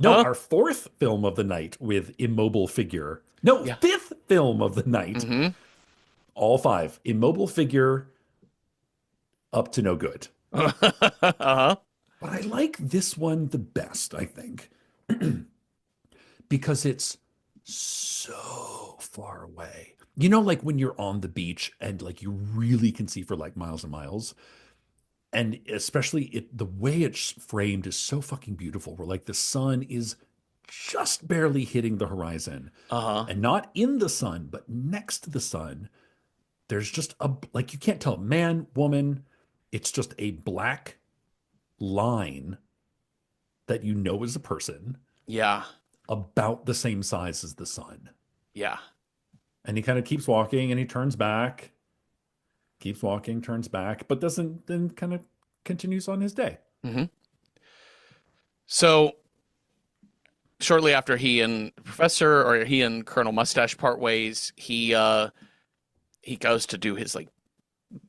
No, our fourth film of the night with immobile figure. No, Yeah. fifth film of the night. Mm-hmm. All five. Immobile figure up to no good. Uh-huh. But I like this one the best, I think, because it's so far away. You know, like when you're on the beach and like you really can see for like miles and miles. And especially the way it's framed is so fucking beautiful, where like the sun is just barely hitting the horizon Uh-huh. and not in the sun, but next to the sun. There's just like you can't tell man, woman. It's just a black line that you know is a person Yeah. about the same size as the sun. Yeah. And he kind of keeps walking and he turns back, keeps walking, turns back, but doesn't then kind of continues on his day. Mm-hmm. So shortly after he and Professor or he and Colonel Mustache part ways, he goes to do his like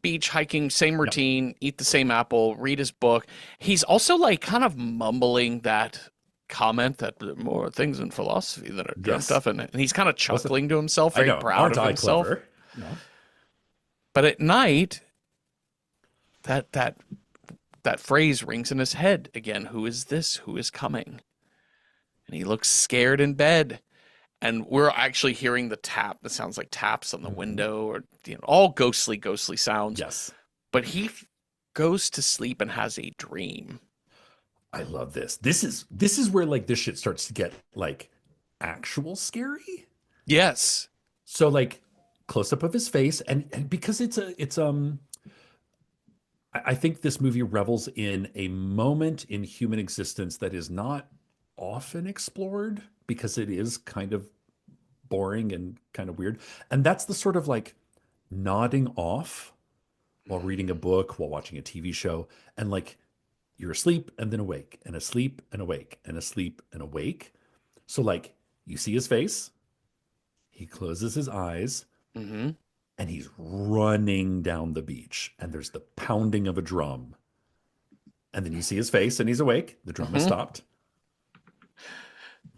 beach hiking, same Yep. routine, eat the same apple, read his book. He's also like kind of mumbling that comment that there are more things in philosophy that are dreamt Yes. of, and he's kind of Listen, chuckling to himself, I very know. proud Aren't of I himself. clever? No. But at night, that phrase rings in his head again. Who is this? Who is coming? And he looks scared in bed. And we're actually hearing the tap. It sounds like taps on the window, or all ghostly sounds. Yes. But he goes to sleep and has a dream. I love this. This is where like this shit starts to get like actual scary. Yes. So like close up of his face, and because I think this movie revels in a moment in human existence that is not often explored because it is kind of boring and kind of weird. And that's the sort of like nodding off while reading a book, while watching a TV show, and like you're asleep and then awake, and asleep and awake, and asleep and awake. So like you see his face, he closes his eyes, Mm-hmm. and he's running down the beach, and there's the pounding of a drum. And then you see his face and he's awake. The drum has Mm-hmm. stopped.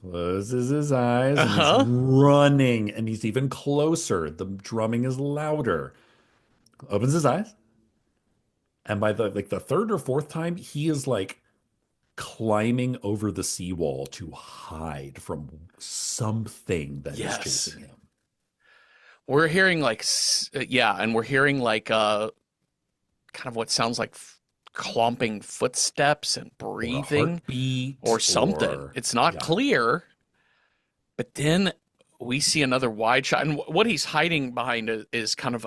Closes his eyes and he's Uh-huh. running, and he's even closer. The drumming is louder. Opens his eyes. And by the third or fourth time, he is like climbing over the seawall to hide from something that is Yes. chasing him. We're hearing like, yeah, and we're hearing like kind of what sounds like clomping footsteps and Or a breathing heartbeat or something. or It's not yeah. clear. But then we see another wide shot, and what he's hiding behind is kind of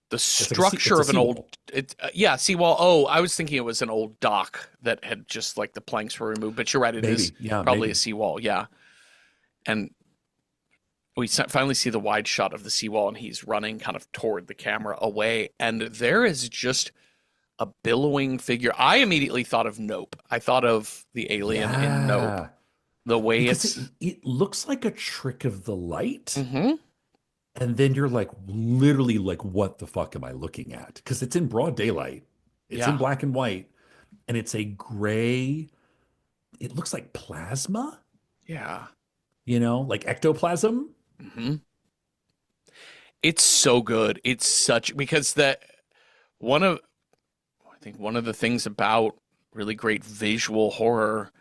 the structure it's a of an old seawall. yeah, seawall. Oh, I was thinking it was an old dock that had just like the planks were removed, but you're right, it is Maybe. Yeah, probably maybe. a seawall. Yeah. And we finally see the wide shot of the seawall, and he's running kind of toward the camera away, and there is just a billowing figure. I immediately thought of Nope. I thought of the alien in Nope. Yeah. The way Because it's it looks like a trick of the light. hmm And then you're like, literally, like, what the fuck am I looking at? Because it's in broad daylight, it's in yeah. black and white, and it's a gray, it looks like plasma, Yeah. like ectoplasm. hmm It's so good. It's such because that one of I think one of the things about really great visual horror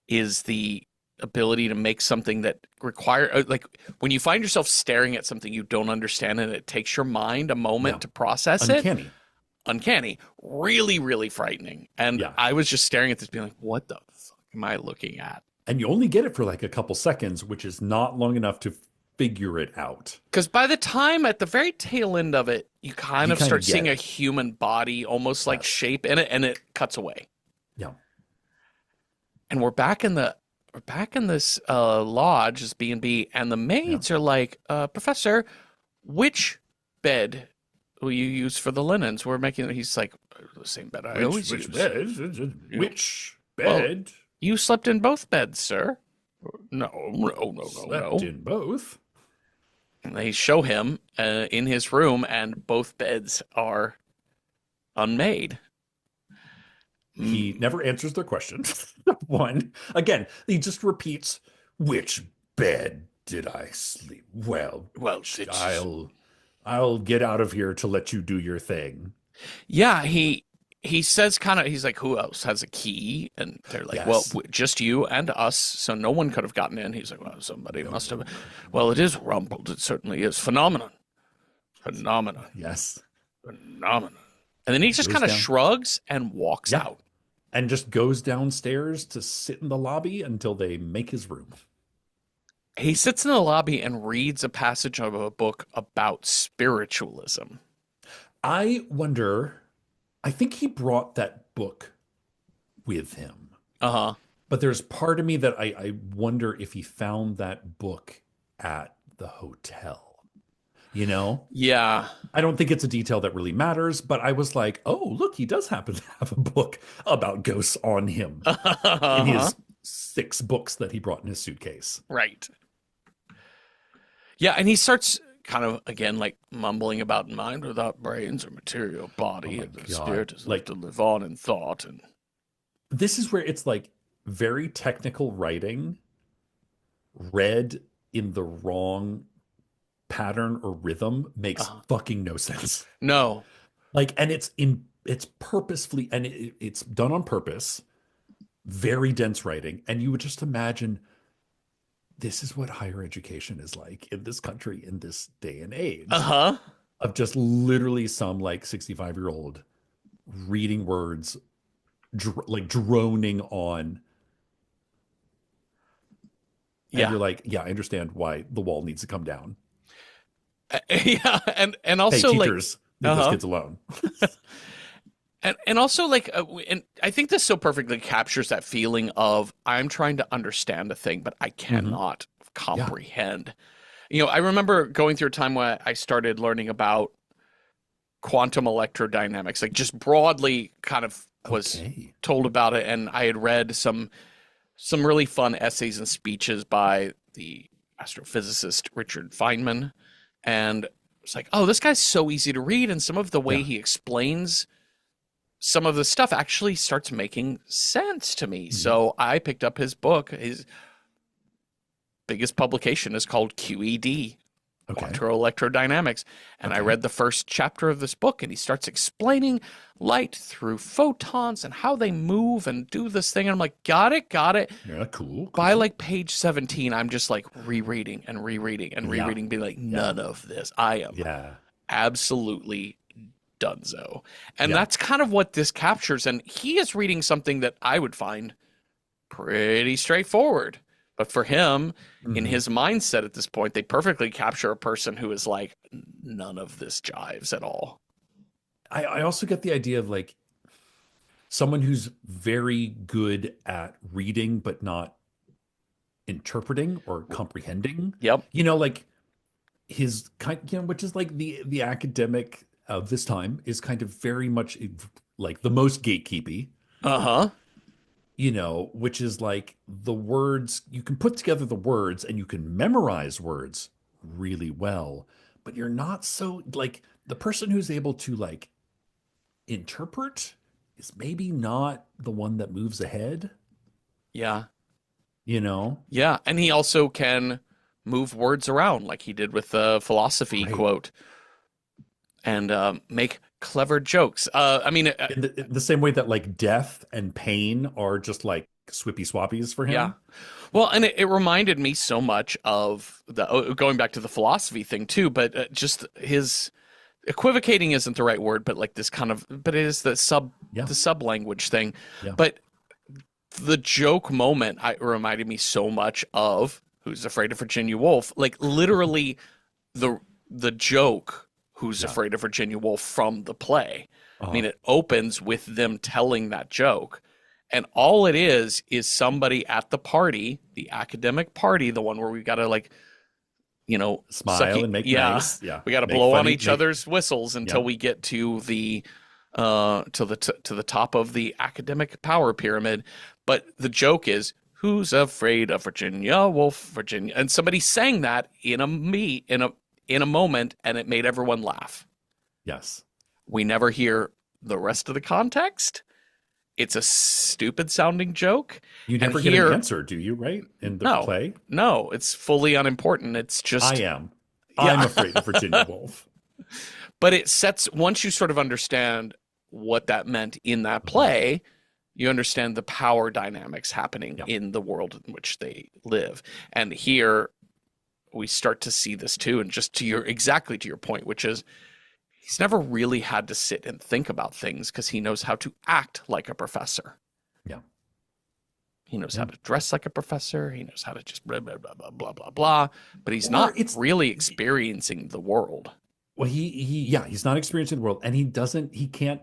is the ability to make something that require like when you find yourself staring at something you don't understand and it takes your mind a Yeah. moment to process it. Uncanny. Uncanny, really, really frightening. And Yeah. I was just staring at this, being like, "What the fuck am I looking at?" And you only get it for like a couple seconds, which is not long enough to figure it out. Because by the time at the very tail end of it, you kind You of kind start of get seeing a it. human body, almost like Yes. shape in it, and it cuts away. Yeah. And we're back in this lodge, this B&B, and the Yeah. maids are like, Professor, which bed will you use for the linens? We're making. He's like, the same bed I always Which use. bed? You, Which well, bed? you slept in both beds, sir. No, no, no, no, Slept no. in both. And they show him in his room, and both beds are unmade. He Mm, never answers their question. One, again, he just repeats, which bed did I sleep? Well, well, it's I'll get out of here to let you do your thing. yeah. He says kind of. He's like, who else has a key? And they're like, well, Yes. just you and us. So no one could have gotten in. He's like, well, somebody No, must no, have. no, Well, it no. is rumpled. It certainly is. Phenomenon. Phenomenon. Yes. Phenomenon. And then he just Goes kind of down. shrugs and walks Yeah. out. And just goes downstairs to sit in the lobby until they make his room. He sits in the lobby and reads a passage of a book about spiritualism. I wonder, I think he brought that book with him. Uh-huh. But there's part of me that I wonder if he found that book at the hotel. You know? Yeah. I don't think it's a detail that really matters, but I was like, oh, look, he does happen to have a book about ghosts on him in Uh-huh. his 6 books that he brought in his suitcase. Right. Yeah, and he starts kind of again like mumbling about mind without brains or material Oh body, my and the God. spirit is left Like, to live on in thought. And this is where it's like very technical writing read in the wrong pattern or rhythm makes uh, fucking no sense. no, Like, and it's purposefully, and it's done on purpose, very dense writing. And you would just imagine this is what higher education is like in this country in this day and age uh-huh, of just literally some like 65-year-old reading words, like droning on. And yeah, you're like, yeah, I understand why the wall needs to come down. yeah, and Hey, also like, teachers, leave those uh-huh, kids alone. and also like, and I think this so perfectly captures that feeling of I'm trying to understand a thing, but I Hmm. cannot Yeah. comprehend. I remember going through a time where I started learning about quantum electrodynamics, like just broadly kind of was Okay. told about it, and I had read some really fun essays and speeches by the astrophysicist Richard Feynman, and it's like, oh, this guy's so easy to read, and some of the way Yeah. he explains some of the stuff actually starts making sense to me. Mhm. So I picked up his book. His biggest publication is called QED, Okay. Quantum Electrodynamics. And I Okay. read the first chapter of this book, and he starts explaining light through photons and how they move and do this thing. And I'm like, got it, got it. Yeah. Cool. By Cool. like page 17, I'm just like rereading and rereading and Yeah. rereading, being like, Yeah. none of this. I am Yeah. absolutely donezo. And Yeah. that's kind of what this captures. And he is reading something that I would find pretty straightforward. But for him, in Hmm. his mindset at this point, they perfectly capture a person who is like, none of this jives at all. I also get the idea of like someone who's very good at reading but not interpreting or comprehending. Yep. Like his kind, which is like the academic of this time is kind of very much like the most gatekeepy, Uh-huh. which is like the words you can put together the words and you can memorize words really well, but you're not so like the person who's able to like interpret is maybe not the one that moves ahead, Yeah. you know? Yeah, and he also can move words around like he did with the philosophy Right. quote and make clever jokes. I mean, In the same way that like death and pain are just like swippy swappies for yeah. him. Well, and it reminded me so much of the going back to the philosophy thing too, but just his equivocating isn't the right word, but like this kind of, but it is Yeah. the sub language thing. Yeah. But the joke moment reminded me so much of Who's Afraid of Virginia Woolf? Like literally the the joke Who's Yeah. Afraid of Virginia Woolf from the play. I Uh-huh. mean, it opens with them telling that joke. And all it is somebody at the party, the academic party, the one where we got to like, Smile and make yeah, nice. Yeah. we got to Make blow on funny. each Make, other's whistles until yeah. we get to the to the top of the academic power pyramid. But the joke is, who's afraid of Virginia Woolf, Virginia? And somebody sang that in a moment, and it made everyone laugh. Yes. We never hear the rest of the context. It's a stupid sounding joke. You And never get an here, answer, do you, right? In the no, play? no, it's fully unimportant. It's I just, am. I'm yeah. afraid of Virginia Woolf. But it sets, once you sort of understand what that meant in that Mhm. play, you understand the power dynamics happening Yeah. in the world in which they live. And here we start to see this too. And just exactly to your point, which is he's never really had to sit and think about things because he knows how to act like a professor. Yeah. He knows how Yeah. to dress like a professor. He knows how to just blah, blah, blah, blah, blah, blah, blah. But he's Or not it's really experiencing the world. well, yeah, he's not experiencing the world, and he can't.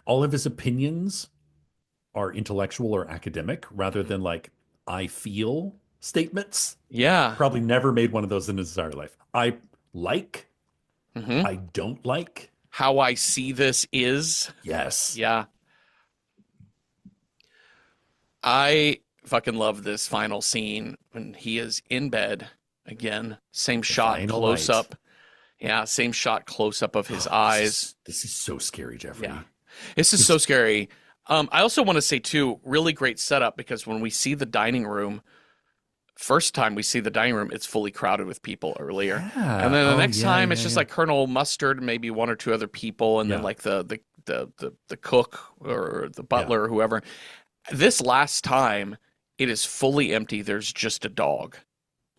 All of his opinions are intellectual or academic rather than like I feel statements. Yeah. Probably never made one of those in his entire life. Like, Hmm. I don't like. How I see this is, Yes. yeah. I fucking love this final scene when he is in bed again. Same The shot, final close night. up. Yeah, same shot, close up of his Oh, eyes. this is so scary, Yeah. Jeffrey. This is so It's scary. I also want to say too, really great setup because when we see the dining room, first time we see the dining room, it's fully crowded with people earlier. And yeah. then the Oh next yeah, time it's yeah, just yeah. like Colonel Mustard, maybe one or two other people, and then Yeah. like the cook or the Yeah. butler or whoever. This last time, it is fully empty. There's just a dog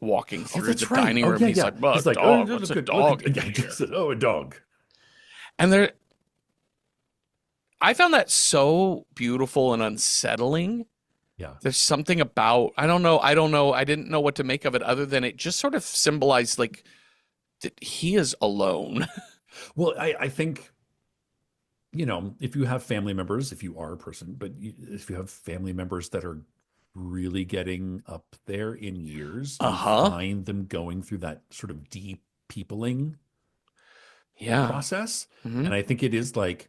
walking Oh, through the that's right. dining Oh room. yeah, He's yeah. like, "Oh, He's like, oh, dog, what's a look dog at, in yeah, he here?" just said, oh, a dog. And I found that so beautiful and unsettling. Yeah. There's something about, I don't know, I didn't know what to make of it other than it just sort of symbolized like that he is alone. Well, I think, if you have family members, if you are a person, but if you have family members that are really getting up there in years, you Uh-huh. find them going through that sort of deep peopling Yeah. process. Hmm. And I think it is like,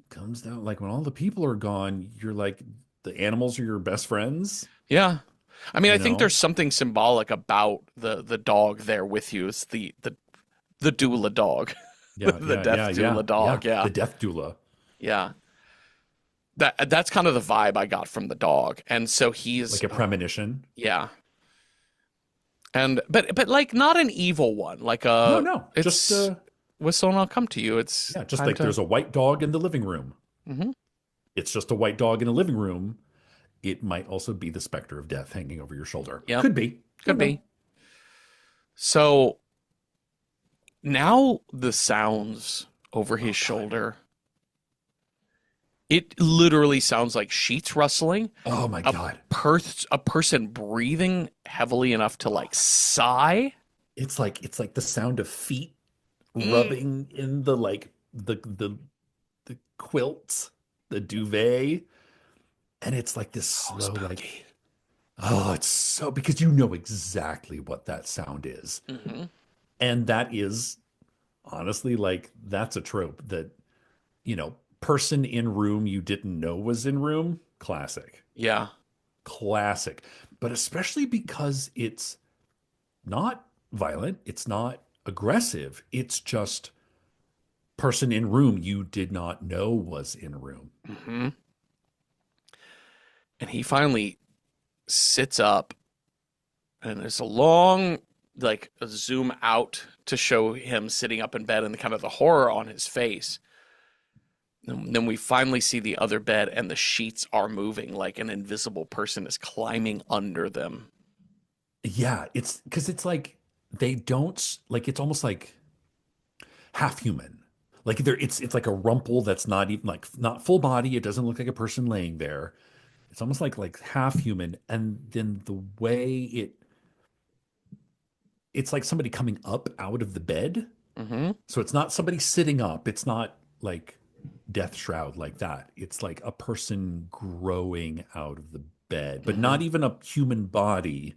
comes down like when all the people are gone, you're like, the animals are your best friends, Yeah. I mean, I you think know? there's something symbolic about the dog there with you. It's the doula dog, Yeah, the yeah, death yeah, yeah, doula yeah. dog. Yeah. The death doula. Yeah. That's kind of the vibe I got from the dog. And so he's Like a premonition. yeah. And but like not an evil one. Like No, no, just it's whistle and I'll come to you. It's yeah, just time like to there's a white dog in the living room. Mhm. It's just a white dog in a living room. It might also be the specter of death hanging over your shoulder. Yep. Could be. Could Don't know. be. So now the sounds over Oh his God. shoulder. It literally sounds like sheets rustling, Oh my a God. a person breathing heavily enough to like sigh. It's like the sound of feet Mm. rubbing in the like the quilt, the duvet, and it's like this So slow like spooky. Oh, it's so because you know exactly what that sound is. Hmm. And that is honestly like that's a trope that, person in room you didn't know was in room. Classic. Yeah. Classic. But especially because it's not violent, it's not aggressive. It's just person in room you did not know was in room. Hmm. And he finally sits up, and it's a long, like, a zoom out to show him sitting up in bed and kind of the horror on his face. And then we finally see the other bed, and the sheets are moving like an invisible person is climbing under them. Yeah, it's because it's like they don't like it's almost like half human. Like it's like a rumple that's not even like not full body. It doesn't look like a person laying there. It's almost like half human. And then the way it's like somebody coming up out of the bed. Hmm. So it's not somebody sitting up. It's not like death shroud like that. It's like a person growing out of the bed, but Hmm. not even a human body.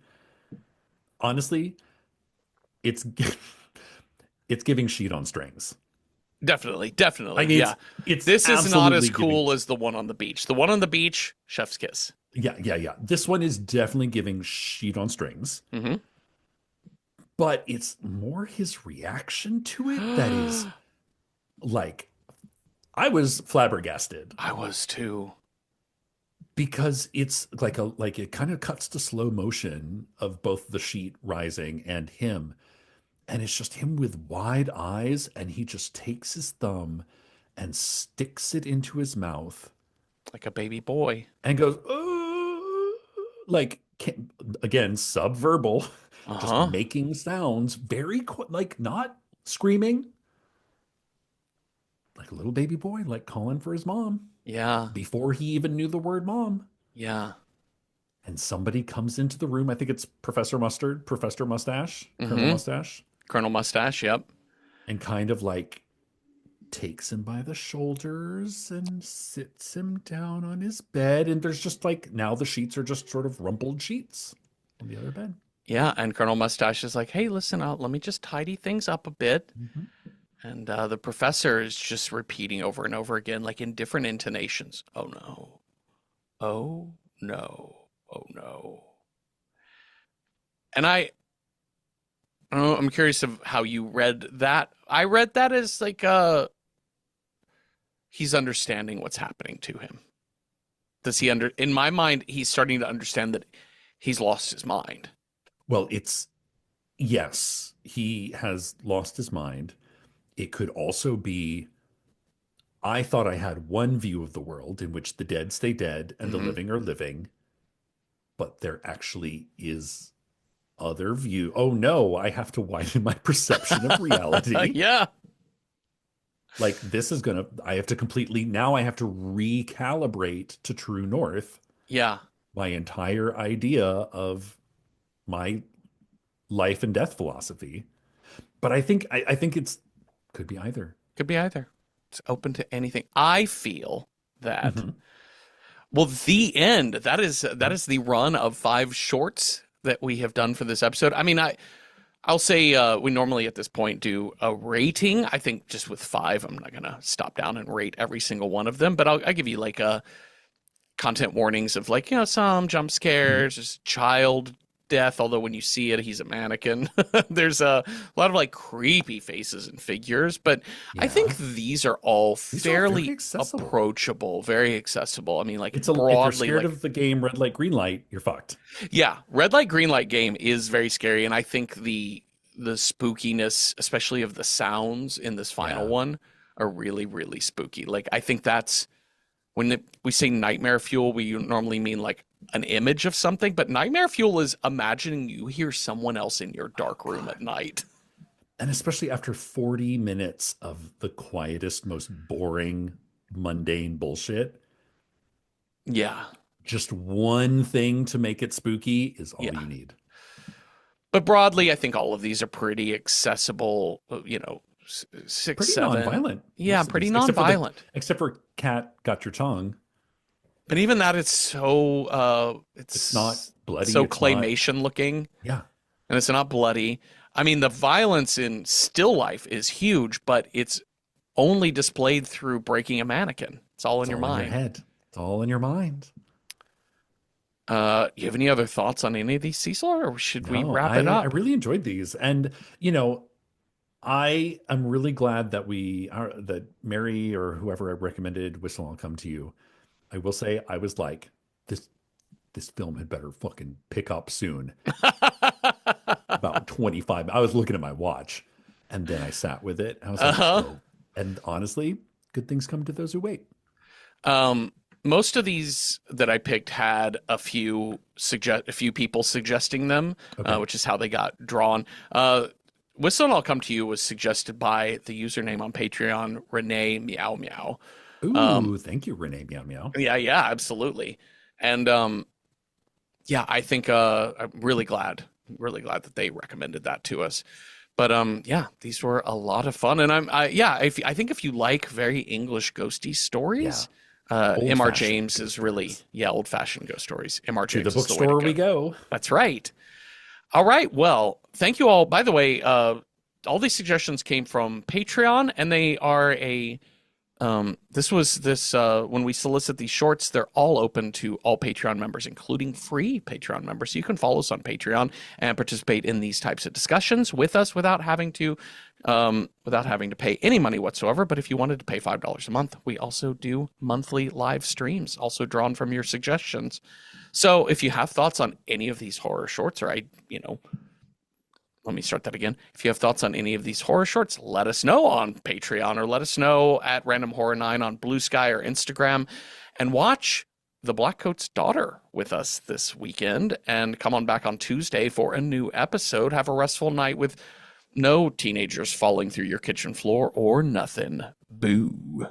Honestly, it's it's giving sheet on strings. Definitely, I definitely. mean, Yeah. it's This is not as absolutely giving. cool as the one on the beach. The one on the beach, chef's kiss. Yeah, yeah, yeah. This one is definitely giving sheet on strings, Hmm. but it's more his reaction to it that is like I was flabbergasted I was too. because it's like it kind of cuts to slow motion of both the sheet rising and him, and it's just him with wide eyes, and he just takes his thumb and sticks it into his mouth Like a baby boy. and goes, like again, subverbal, Uh just huh. making sounds very like not screaming, like a little baby boy, like calling for his mom Yeah. before he even knew the word mom. Yeah. And somebody comes into the room. I think it's Professor Mustard, Professor Mustache, Colonel Hmm. Mustache, Colonel Mustache. Yep. and kind of like takes him by the shoulders and sits him down on his bed. And there's just like now the sheets are just sort of rumpled sheets on the other bed. Yeah. And Colonel Mustache is like, hey, listen, let me just tidy things up a bit. Mhm. And the professor is just repeating over and over again, like in different intonations. Oh no. Oh no. Oh no. And I don't know, I'm curious of how you read that. I read that as like he's understanding what's happening to him. Does he under in my mind he's starting to understand that he's lost his mind. Well, it's yes, he has lost his mind. It could also be I thought I had one view of the world in which the dead stay dead and the Hmm. living are living, but there actually is other view. Oh no, I have to widen my perception of reality. Yeah. Like this is gonna, I have to completely, now I have to recalibrate to true north Yeah. my entire idea of my life and death philosophy. But I think it's could be either. Could be either. It's open to anything. I feel that Mhm. well, the end, that is the run of five shorts that we have done for this episode. I mean, I'll say we normally at this point do a rating. I think just with five, I'm not gonna stop down and rate every single one of them, but I'll give you like a content warnings of like some jump Mhm. scares, just child death. Although when you see it, he's a mannequin. There's a lot of like creepy faces and figures, but I think Yeah. these are all These are all very fairly accessible. approachable, very accessible. I mean, like It's a if you're broadly, scared like of the game red light green light, you're fucked. yeah, red light, green light game is very scary, and I think the spookiness, especially of the sounds in this final Yeah. one, are really really spooky. Like I think that's when we say nightmare fuel, we normally mean like an image of something, but nightmare fuel is imagining you hear someone else in your Oh dark room God. at night. And especially after 40 minutes of the quietest, most boring, mundane bullshit, Yeah, just one thing to make it spooky is all yeah. you need. But broadly, I think all of these are pretty accessible. Six, Pretty seven. non-violent, Yeah, most of pretty these, nonviolent. except for cat got your tongue. But even that, it's so It's not. bloody. so It's not. claymation looking, Yeah. and it's not bloody. I mean, the violence in still life is huge, but it's only displayed through breaking a mannequin. It's all in It's your all in your mind. head. It's all in your mind. You have any other thoughts on any of these, Cecil, or should we No, wrap it I up? really enjoyed these. And, I am really glad that we are that Mary or whoever I recommended Whistle I'll Come to You. I will say I was like, this film had better fucking pick up soon. About 25. I was looking at my watch and then I sat with it. I was like, Uh-huh. oh. And honestly, good things come to those who wait. Um, most of these that I picked had a few people suggesting them, Okay. which is how they got drawn. Whistle and I'll Come to You was suggested by the username on Patreon, Renee Meow Meow. Um, Ooh, thank you, Renee Meow Meow. yeah, yeah, absolutely. And yeah, I think I'm really glad that they recommended that to us. But yeah, these were a lot of fun, and I think if you like very English ghosty Yeah. stories, Old M.R. fashioned James ghost is really, stories. yeah, old fashioned ghost stories. M.R. To the James is the way to bookstore we go. go. That's right. All right. Well, thank you all. By the way, all these suggestions came from Patreon, and they are a when we solicit these shorts, they're all open to all Patreon members, including free Patreon members. So you can follow us on Patreon and participate in these types of discussions with us without having to pay any money whatsoever. But if you wanted to pay $5 a month, we also do monthly live streams, also drawn from your suggestions. So if you have thoughts on any of these horror shorts, let me start that again. If you have thoughts on any of these horror shorts, let us know on Patreon or let us know at Random Horror 9 on Blue Sky or Instagram, and watch The Blackcoat's Daughter with us this weekend, and come on back on Tuesday for a new episode. Have a restful night with no teenagers falling through your kitchen floor or nothing. Boo.